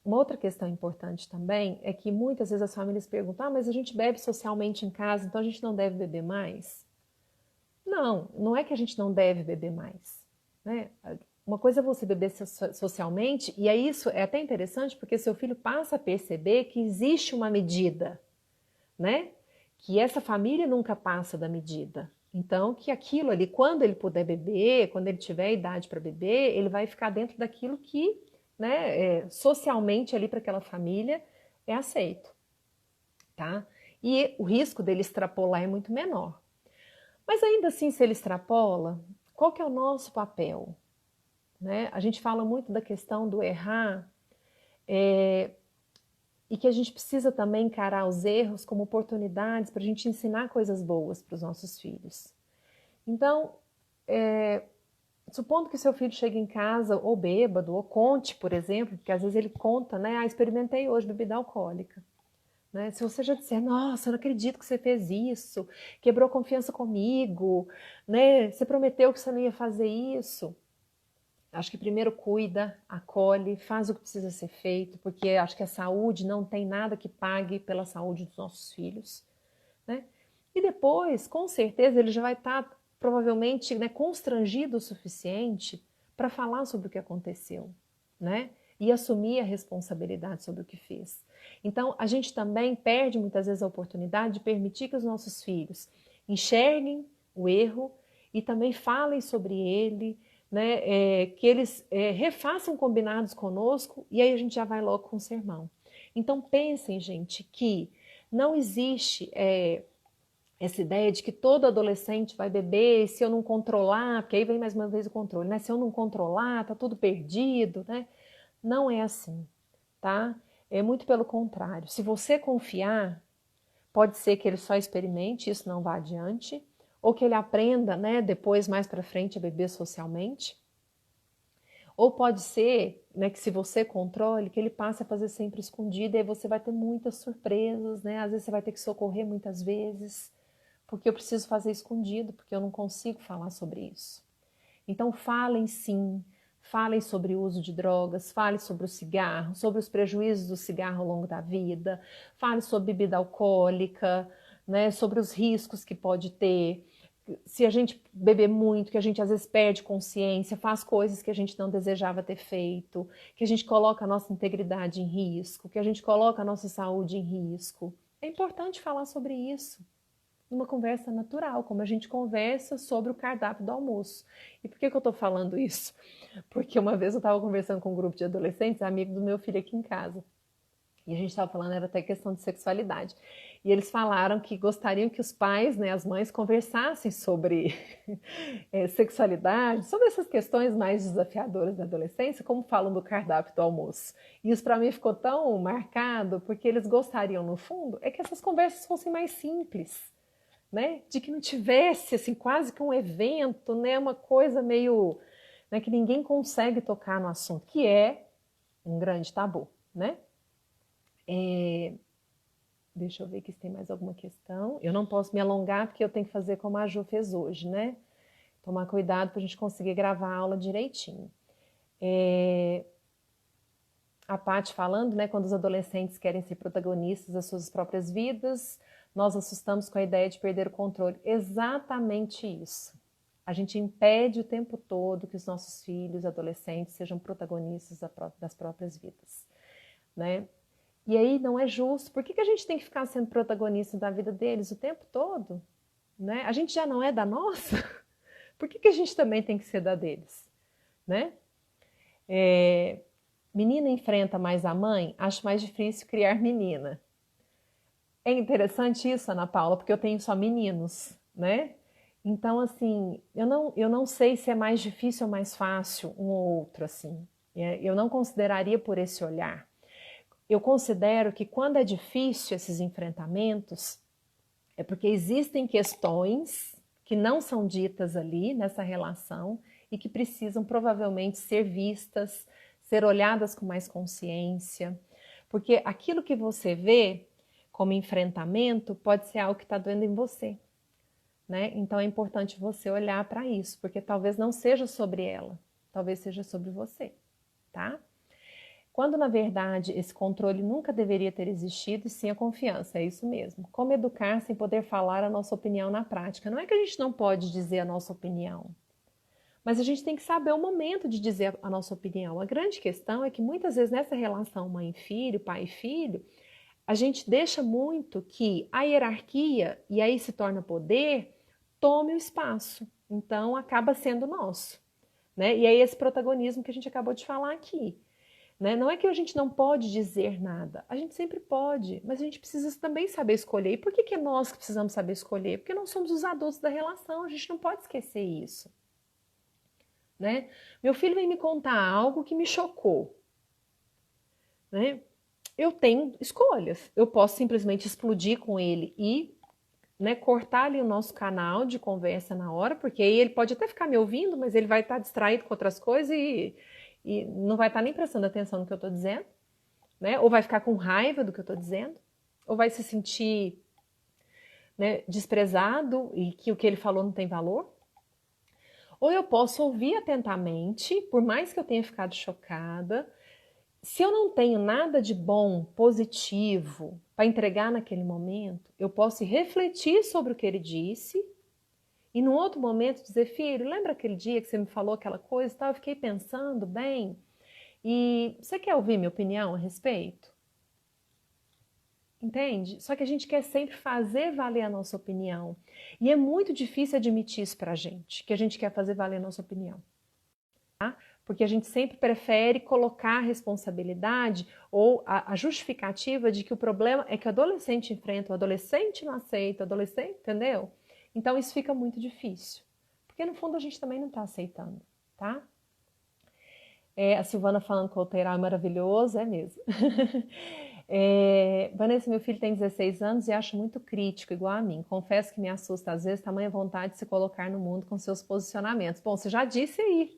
Uma outra questão importante também é que muitas vezes as famílias perguntam, mas a gente bebe socialmente em casa, então a gente não deve beber mais? Não, não é que a gente não deve beber mais, né? Uma coisa é você beber socialmente, e é isso é até interessante, porque seu filho passa a perceber que existe uma medida, né? Que essa família nunca passa da medida. Então, que aquilo ali, quando ele puder beber, quando ele tiver idade para beber, ele vai ficar dentro daquilo que, né, socialmente ali para aquela família é aceito, tá? E o risco dele extrapolar é muito menor. Mas ainda assim, se ele extrapola, qual que é o nosso papel? Né? A gente fala muito da questão do errar e que a gente precisa também encarar os erros como oportunidades para a gente ensinar coisas boas para os nossos filhos. Então, supondo que seu filho chegue em casa ou bêbado, ou conte, por exemplo, porque às vezes ele conta, né? Ah, experimentei hoje bebida alcoólica. Né? Se você já disser, nossa, eu não acredito que você fez isso, quebrou confiança comigo, né? Você prometeu que você não ia fazer isso. Acho que primeiro cuida, acolhe, faz o que precisa ser feito, porque acho que a saúde não tem nada que pague pela saúde dos nossos filhos, né? E depois, com certeza, ele já vai estar provavelmente, né, constrangido o suficiente para falar sobre o que aconteceu, né? E assumir a responsabilidade sobre o que fez. Então, a gente também perde muitas vezes a oportunidade de permitir que os nossos filhos enxerguem o erro e também falem sobre ele, né? Que eles refaçam combinados conosco e aí a gente já vai logo com o sermão. Então, pensem, gente, que não existe essa ideia de que todo adolescente vai beber e se eu não controlar, porque aí vem mais uma vez o controle, né? Se eu não controlar, tá tudo perdido, né? Não é assim, tá? É muito pelo contrário. Se você confiar, pode ser que ele só experimente, isso não vá adiante, ou que ele aprenda, né, depois, mais para frente, a beber socialmente. Ou pode ser, né, que se você controle, que ele passe a fazer sempre escondido, e aí você vai ter muitas surpresas, né? Às vezes você vai ter que socorrer muitas vezes, porque eu preciso fazer escondido, porque eu não consigo falar sobre isso. Então falem sim, falem sobre o uso de drogas, falem sobre o cigarro, sobre os prejuízos do cigarro ao longo da vida, falem sobre bebida alcoólica, né, sobre os riscos que pode ter. Se a gente beber muito, que a gente às vezes perde consciência, faz coisas que a gente não desejava ter feito, que a gente coloca a nossa integridade em risco, que a gente coloca a nossa saúde em risco. É importante falar sobre isso numa conversa natural, como a gente conversa sobre o cardápio do almoço. E por que eu estou falando isso? Porque uma vez eu estava conversando com um grupo de adolescentes, amigo do meu filho aqui em casa, e a gente estava falando, era até questão de sexualidade. E eles falaram que gostariam que os pais, né, as mães, conversassem sobre sexualidade, sobre essas questões mais desafiadoras da adolescência, como falam do cardápio do almoço. E isso para mim ficou tão marcado, porque eles gostariam, no fundo, é que essas conversas fossem mais simples, né? De que não tivesse assim quase que um evento, né? Uma coisa meio, né, que ninguém consegue tocar no assunto, que é um grande tabu, né? Deixa eu ver aqui se tem mais alguma questão. Eu não posso me alongar porque eu tenho que fazer como a Ju fez hoje, né? Tomar cuidado para a gente conseguir gravar a aula direitinho. A Paty falando, né? Quando os adolescentes querem ser protagonistas das suas próprias vidas, nós assustamos com a ideia de perder o controle. Exatamente isso. A gente impede o tempo todo que os nossos filhos, adolescentes, sejam protagonistas das próprias vidas, né? E aí não é justo. Por que a gente tem que ficar sendo protagonista da vida deles o tempo todo? Né? A gente já não é da nossa? Por que a gente também tem que ser da deles? Né? Menina enfrenta mais a mãe, acho mais difícil criar menina. É interessante isso, Ana Paula, porque eu tenho só meninos, né? Então, assim, eu não sei se é mais difícil ou mais fácil um ou outro, assim. Eu não consideraria por esse olhar. Eu considero que quando é difícil esses enfrentamentos, é porque existem questões que não são ditas ali nessa relação e que precisam provavelmente ser vistas, ser olhadas com mais consciência. Porque aquilo que você vê como enfrentamento pode ser algo que está doendo em você, né? Então é importante você olhar para isso, porque talvez não seja sobre ela, talvez seja sobre você, tá? Quando, na verdade, esse controle nunca deveria ter existido, e sim a confiança, é isso mesmo. Como educar sem poder falar a nossa opinião na prática? Não é que a gente não pode dizer a nossa opinião, mas a gente tem que saber o momento de dizer a nossa opinião. A grande questão é que muitas vezes nessa relação mãe-filho, pai-filho, a gente deixa muito que a hierarquia, e aí se torna poder, tome o espaço. Então acaba sendo nosso, né? E aí esse protagonismo que a gente acabou de falar aqui. Né? Não é que a gente não pode dizer nada, a gente sempre pode, mas a gente precisa também saber escolher. E por que é nós que precisamos saber escolher? Porque nós somos os adultos da relação, a gente não pode esquecer isso. Né? Meu filho vem me contar algo que me chocou. Né? Eu tenho escolhas, eu posso simplesmente explodir com ele e né, cortar ali o nosso canal de conversa na hora, porque aí ele pode até ficar me ouvindo, mas ele vai estar distraído com outras coisas e não vai estar nem prestando atenção no que eu estou dizendo, né? Ou vai ficar com raiva do que eu estou dizendo, ou vai se sentir, né, desprezado e que o que ele falou não tem valor. Ou eu posso ouvir atentamente, por mais que eu tenha ficado chocada. Se eu não tenho nada de bom, positivo, para entregar naquele momento, eu posso refletir sobre o que ele disse e, num outro momento, dizer: filho, lembra aquele dia que você me falou aquela coisa e tal? Eu fiquei pensando bem. E você quer ouvir minha opinião a respeito? Entende? Só que a gente quer sempre fazer valer a nossa opinião. E é muito difícil admitir isso pra gente, que a gente quer fazer valer a nossa opinião. Tá? Porque a gente sempre prefere colocar a responsabilidade ou a justificativa de que o problema é que o adolescente enfrenta, o adolescente não aceita, o adolescente, entendeu? Então isso fica muito difícil. Porque no fundo a gente também não está aceitando, tá? A Silvana falando que o Alterar é maravilhoso, é mesmo. Vanessa, meu filho tem 16 anos e acha muito crítico, igual a mim. Confesso que me assusta às vezes tamanha vontade de se colocar no mundo com seus posicionamentos. Bom, você já disse aí,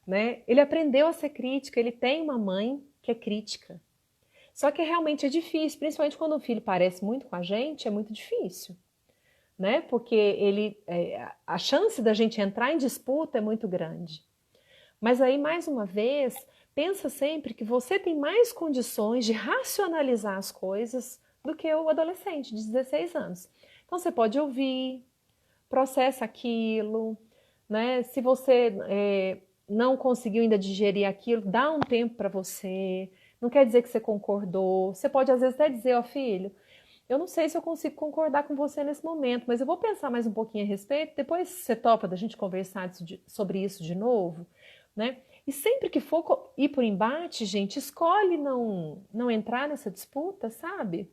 né? Ele aprendeu a ser crítico, ele tem uma mãe que é crítica. Só que realmente é difícil, principalmente quando o filho parece muito com a gente, é muito difícil, né? Porque a chance da gente entrar em disputa é muito grande. Mas aí, mais uma vez, pensa sempre que você tem mais condições de racionalizar as coisas do que o adolescente de 16 anos. Então, você pode ouvir, processa aquilo, né? Se você não conseguiu ainda digerir aquilo, dá um tempo para você. Não quer dizer que você concordou. Você pode, às vezes, até dizer: ó, filho, eu não sei se eu consigo concordar com você nesse momento, mas eu vou pensar mais um pouquinho a respeito. Depois você topa da gente conversar sobre isso de novo, né? E sempre que for ir por embate, gente, escolhe não entrar nessa disputa, sabe?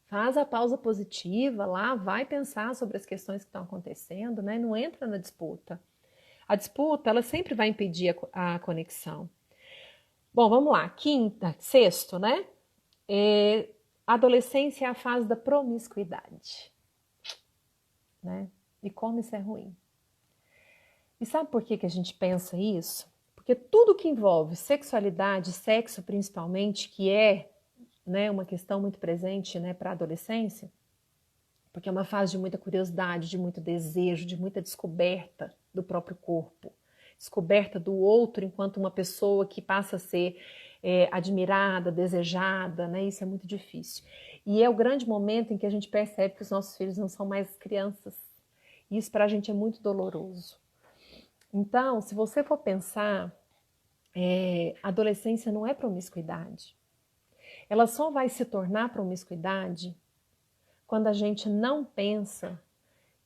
Faz a pausa positiva lá, vai pensar sobre as questões que estão acontecendo, né? Não entra na disputa. A disputa, ela sempre vai impedir a conexão. Bom, vamos lá. Sexto, né? A adolescência é a fase da promiscuidade, né? E como isso é ruim. E sabe por que a gente pensa isso? Porque tudo que envolve sexualidade, sexo principalmente, que é, né, uma questão muito presente, né, para a adolescência, porque é uma fase de muita curiosidade, de muito desejo, de muita descoberta do próprio corpo, descoberta do outro enquanto uma pessoa que passa a ser admirada, desejada, né? Isso é muito difícil. E é o grande momento em que a gente percebe que os nossos filhos não são mais crianças. E isso para a gente é muito doloroso. Então, se você for pensar, adolescência não é promiscuidade. Ela só vai se tornar promiscuidade quando a gente não pensa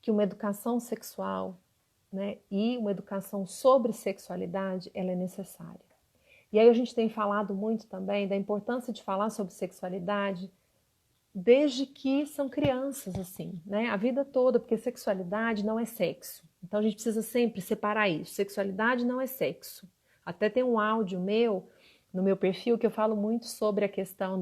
que uma educação sexual, né, e uma educação sobre sexualidade, ela é necessária. E aí a gente tem falado muito também da importância de falar sobre sexualidade desde que são crianças, assim, né, a vida toda, porque sexualidade não é sexo. Então a gente precisa sempre separar isso. Sexualidade não é sexo. Até tem um áudio meu, no meu perfil, que eu falo muito sobre a questão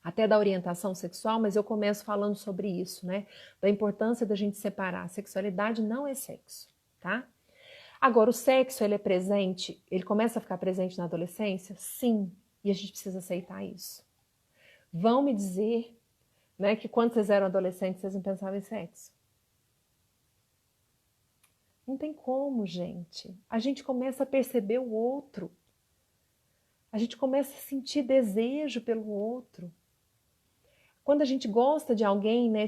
até da orientação sexual, mas eu começo falando sobre isso, né? Da importância da gente separar. Sexualidade não é sexo, tá? Agora, o sexo, ele é presente, ele começa a ficar presente na adolescência? Sim, e a gente precisa aceitar isso. Vão me dizer, né, que quando vocês eram adolescentes, vocês não pensavam em sexo. Não tem como, gente. A gente começa a perceber o outro. A gente começa a sentir desejo pelo outro. Quando a gente gosta de alguém, né,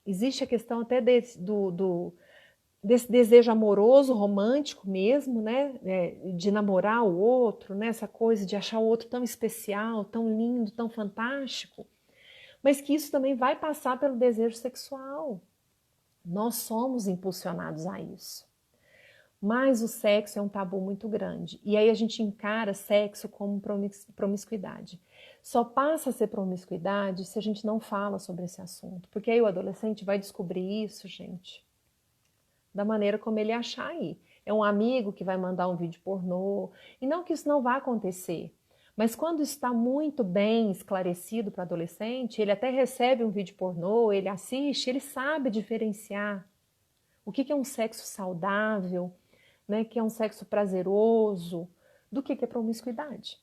existe a questão até desse desejo amoroso, romântico mesmo, né, de namorar o outro, né, essa coisa de achar o outro tão especial, tão lindo, tão fantástico, mas que isso também vai passar pelo desejo sexual. Nós somos impulsionados a isso. Mas o sexo é um tabu muito grande. E aí a gente encara sexo como promiscuidade. Só passa a ser promiscuidade se a gente não fala sobre esse assunto. Porque aí o adolescente vai descobrir isso, gente, da maneira como ele achar aí. É um amigo que vai mandar um vídeo pornô. E não que isso não vá acontecer. Mas quando está muito bem esclarecido para o adolescente, ele até recebe um vídeo pornô, ele assiste, ele sabe diferenciar o que é um sexo saudável, né, que é um sexo prazeroso, do que é promiscuidade.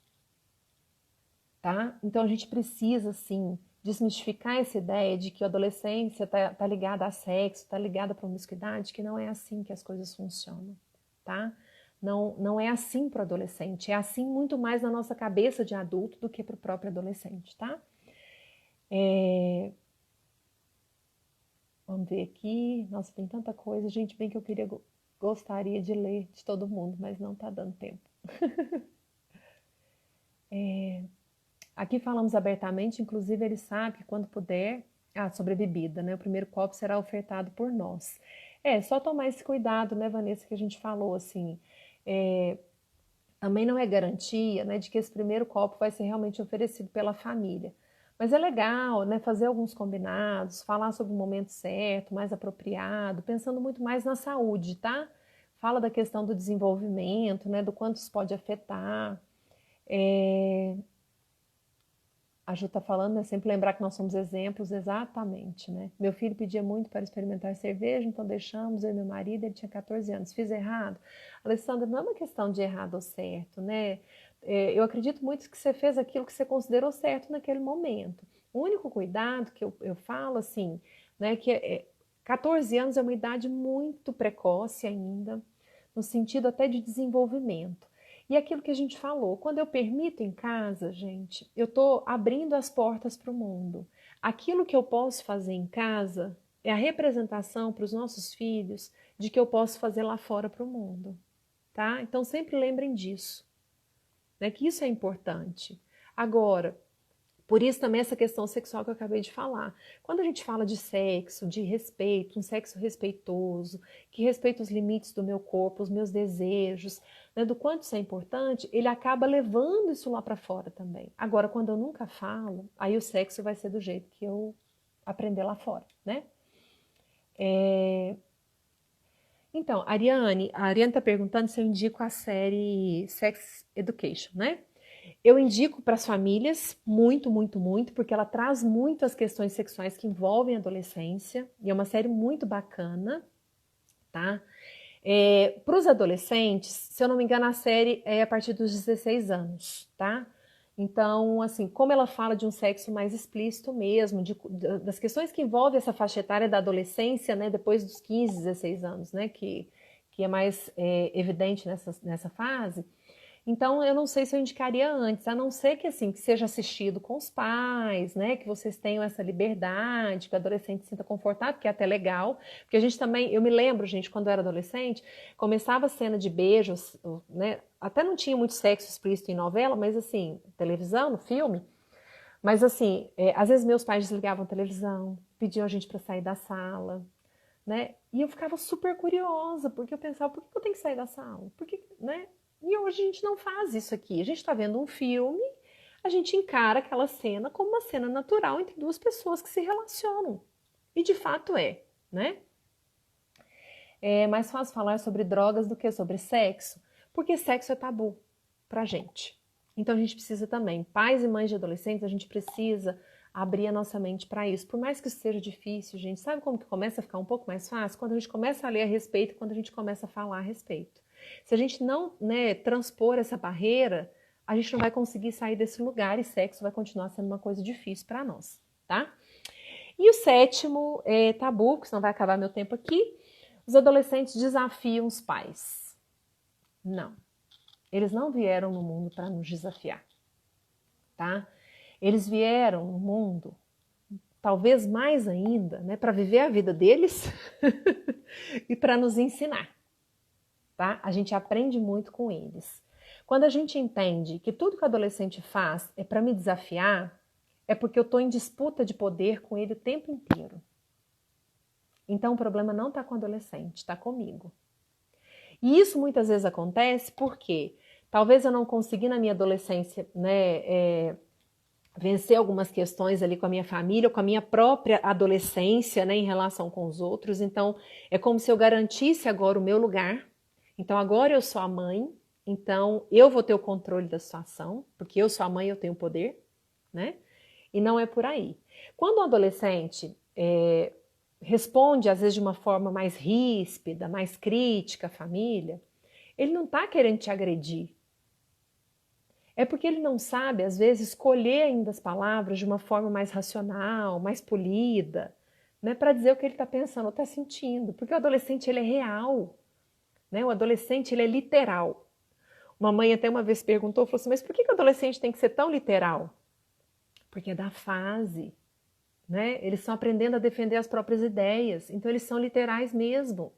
Tá? Então a gente precisa, sim, desmistificar essa ideia de que a adolescência tá ligada a sexo, tá ligada à promiscuidade, que não é assim que as coisas funcionam, tá? Não é assim para o adolescente, é assim muito mais na nossa cabeça de adulto do que para o próprio adolescente, tá? Vamos ver aqui, nossa, tem tanta coisa, gente, bem que eu gostaria de ler de todo mundo, mas não tá dando tempo. Aqui falamos abertamente, inclusive ele sabe que quando puder, sobre a bebida, né? O primeiro copo será ofertado por nós. Só tomar esse cuidado, né, Vanessa, que a gente falou, assim, também não é garantia, né, de que esse primeiro copo vai ser realmente oferecido pela família. Mas é legal, né, fazer alguns combinados, falar sobre o momento certo, mais apropriado, pensando muito mais na saúde, tá? Fala da questão do desenvolvimento, né, do quanto isso pode afetar. A Ju está falando, né? Sempre lembrar que nós somos exemplos, exatamente, né? Meu filho pedia muito para experimentar cerveja, então deixamos, eu e meu marido, ele tinha 14 anos. Fiz errado? Alessandra, não é uma questão de errado ou certo, né? Eu acredito muito que você fez aquilo que você considerou certo naquele momento. O único cuidado que eu falo, assim, né, que 14 anos é uma idade muito precoce ainda, no sentido até de desenvolvimento. E aquilo que a gente falou, quando eu permito em casa, gente, eu estou abrindo as portas para o mundo. Aquilo que eu posso fazer em casa é a representação para os nossos filhos de que eu posso fazer lá fora para o mundo, tá? Então sempre lembrem disso, né? Que isso é importante. Agora, por isso também essa questão sexual que eu acabei de falar. Quando a gente fala de sexo, de respeito, um sexo respeitoso, que respeita os limites do meu corpo, os meus desejos, né, do quanto isso é importante, ele acaba levando isso lá para fora também. Agora, quando eu nunca falo, aí o sexo vai ser do jeito que eu aprender lá fora, né? Então, a Ariane está perguntando se eu indico a série Sex Education, né? Eu indico para as famílias, muito, muito, muito, porque ela traz muito as questões sexuais que envolvem a adolescência, e é uma série muito bacana, tá? Para os adolescentes, se eu não me engano, a série é a partir dos 16 anos, tá? Então, assim, como ela fala de um sexo mais explícito mesmo, das questões que envolvem essa faixa etária da adolescência, né, depois dos 15, 16 anos, né, que é mais evidente nessa fase. Então, eu não sei se eu indicaria antes, a não ser que, assim, que seja assistido com os pais, né? Que vocês tenham essa liberdade, que o adolescente se sinta confortável, que é até legal. Porque a gente também, eu me lembro, gente, quando eu era adolescente, começava a cena de beijos, né? Até não tinha muito sexo explícito em novela, mas assim, televisão, no filme. Mas assim, às vezes meus pais desligavam a televisão, pediam a gente para sair da sala, né? E eu ficava super curiosa, porque eu pensava, por que eu tenho que sair da sala? Por que, né? E hoje a gente não faz isso aqui. A gente está vendo um filme, a gente encara aquela cena como uma cena natural entre duas pessoas que se relacionam. E de fato é, né? É mais fácil falar sobre drogas do que sobre sexo, porque sexo é tabu pra gente. Então a gente precisa também, pais e mães de adolescentes, a gente precisa abrir a nossa mente para isso. Por mais que isso seja difícil, gente, sabe como que começa a ficar um pouco mais fácil? Quando a gente começa a ler a respeito, quando a gente começa a falar a respeito. Se a gente não, né, transpor essa barreira, a gente não vai conseguir sair desse lugar e sexo vai continuar sendo uma coisa difícil para nós, tá? E o sétimo tabu, que senão vai acabar meu tempo aqui, os adolescentes desafiam os pais. Não. Eles não vieram no mundo para nos desafiar, tá? Eles vieram no mundo, talvez mais ainda, né, para viver a vida deles e para nos ensinar. Tá? A gente aprende muito com eles. Quando a gente entende que tudo que o adolescente faz é para me desafiar, é porque eu estou em disputa de poder com ele o tempo inteiro. Então o problema não está com o adolescente, está comigo. E isso muitas vezes acontece porque talvez eu não consegui na minha adolescência, né, vencer algumas questões ali com a minha família, ou com a minha própria adolescência, né, em relação com os outros. Então é como se eu garantisse agora o meu lugar. Então agora eu sou a mãe, então eu vou ter o controle da situação, porque eu sou a mãe, eu tenho poder, né? E não é por aí. Quando o adolescente responde, às vezes, de uma forma mais ríspida, mais crítica à família, ele não está querendo te agredir. É porque ele não sabe, às vezes, escolher ainda as palavras de uma forma mais racional, mais polida, né, para dizer o que ele está pensando ou está sentindo. Porque o adolescente, ele é real, né? O adolescente, ele é literal. Uma mãe até uma vez perguntou, falou assim, mas por que o adolescente tem que ser tão literal? Porque é da fase, né? Eles estão aprendendo a defender as próprias ideias, então eles são literais mesmo.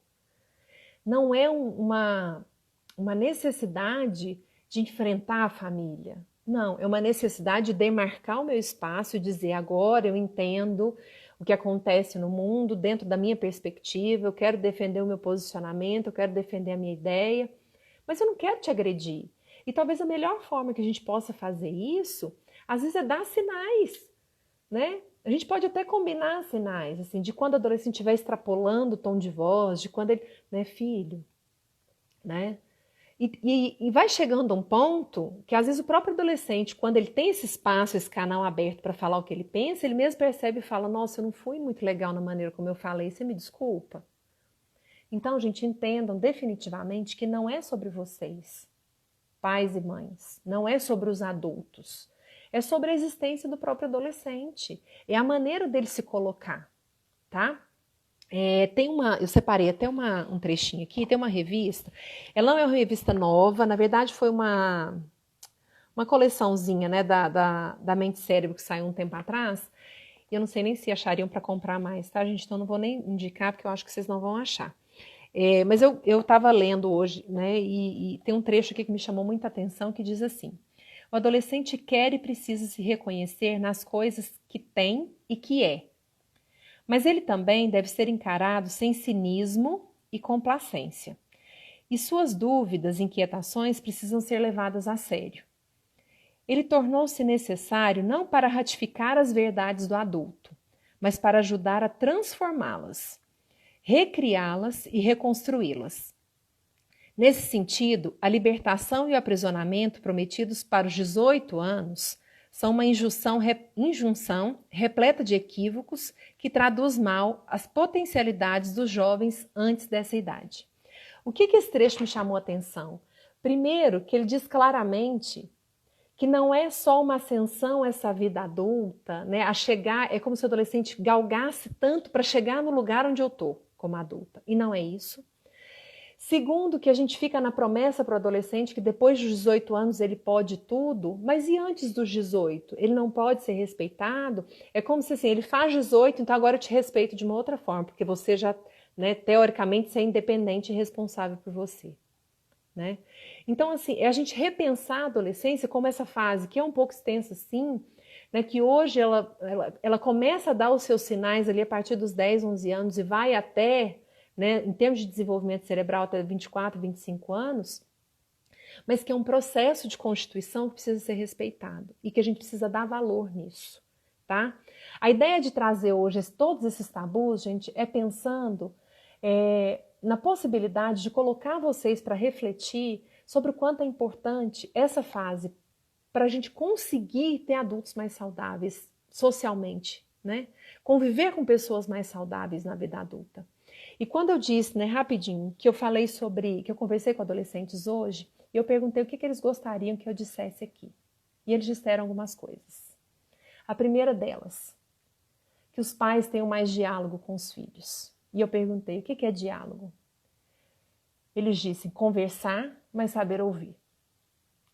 Não é uma necessidade de enfrentar a família. Não, é uma necessidade de demarcar o meu espaço e dizer, agora eu entendo o que acontece no mundo dentro da minha perspectiva, eu quero defender o meu posicionamento, eu quero defender a minha ideia, mas eu não quero te agredir. E talvez a melhor forma que a gente possa fazer isso, às vezes é dar sinais, né? A gente pode até combinar sinais, assim, de quando o adolescente estiver extrapolando o tom de voz, de quando ele, né, filho, né? E vai chegando um ponto que às vezes o próprio adolescente, quando ele tem esse espaço, esse canal aberto para falar o que ele pensa, ele mesmo percebe e fala, nossa, eu não fui muito legal na maneira como eu falei, você me desculpa? Então, gente, entendam definitivamente que não é sobre vocês, pais e mães, não é sobre os adultos, é sobre a existência do próprio adolescente, é a maneira dele se colocar, tá? Eu separei até um trechinho aqui, tem uma revista, ela não é uma revista nova, na verdade foi uma coleçãozinha, né, da Mente Cérebro que saiu um tempo atrás, e eu não sei nem se achariam para comprar mais, tá, gente? Então não vou nem indicar, porque eu acho que vocês não vão achar. Mas eu estava lendo hoje, né, e tem um trecho aqui que me chamou muita atenção, que diz assim, o adolescente quer e precisa se reconhecer nas coisas que tem e que é. Mas ele também deve ser encarado sem cinismo e complacência. E suas dúvidas e inquietações precisam ser levadas a sério. Ele tornou-se necessário não para ratificar as verdades do adulto, mas para ajudar a transformá-las, recriá-las e reconstruí-las. Nesse sentido, a libertação e o aprisionamento prometidos para os 18 anos são uma injunção repleta de equívocos que traduz mal as potencialidades dos jovens antes dessa idade. O que esse trecho me chamou a atenção? Primeiro, que ele diz claramente que não é só uma ascensão essa vida adulta, né? A chegar, é como se o adolescente galgasse tanto para chegar no lugar onde eu estou como adulta. E não é isso. Segundo, que a gente fica na promessa para o adolescente que depois dos 18 anos ele pode tudo, mas e antes dos 18? Ele não pode ser respeitado? É como se assim, ele faz 18, então agora eu te respeito de uma outra forma, porque você já, né, teoricamente, você é independente e responsável por você. Né? Então, assim, é a gente repensar a adolescência como essa fase, que é um pouco extensa, sim, né, que hoje ela começa a dar os seus sinais ali a partir dos 10, 11 anos e vai até, né, em termos de desenvolvimento cerebral, até 24, 25 anos, mas que é um processo de constituição que precisa ser respeitado e que a gente precisa dar valor nisso, tá? A ideia de trazer hoje todos esses tabus, gente, é pensando na possibilidade de colocar vocês para refletir sobre o quanto é importante essa fase para a gente conseguir ter adultos mais saudáveis socialmente, né? Conviver com pessoas mais saudáveis na vida adulta. E quando eu disse, né, rapidinho, que eu falei sobre, que eu conversei com adolescentes hoje, eu perguntei o que eles gostariam que eu dissesse aqui. E eles disseram algumas coisas. A primeira delas, que os pais tenham mais diálogo com os filhos. E eu perguntei, o que é diálogo? Eles disseram conversar, mas saber ouvir.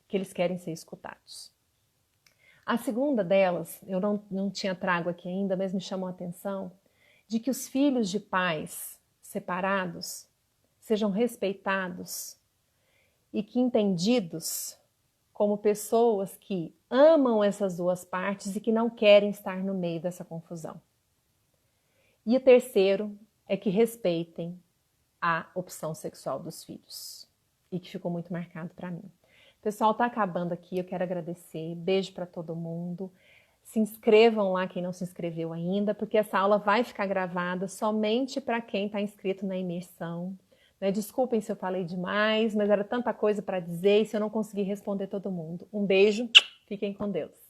Que eles querem ser escutados. A segunda delas, eu não tinha trago aqui ainda, mas me chamou a atenção, de que os filhos de pais separados sejam respeitados e que entendidos como pessoas que amam essas duas partes e que não querem estar no meio dessa confusão. E o terceiro é que respeitem a opção sexual dos filhos e que ficou muito marcado para mim. Pessoal, tá acabando aqui, eu quero agradecer, beijo para todo mundo. Se inscrevam lá quem não se inscreveu ainda, porque essa aula vai ficar gravada somente para quem está inscrito na imersão. Né? Desculpem se eu falei demais, mas era tanta coisa para dizer e se eu não consegui responder todo mundo. Um beijo, fiquem com Deus.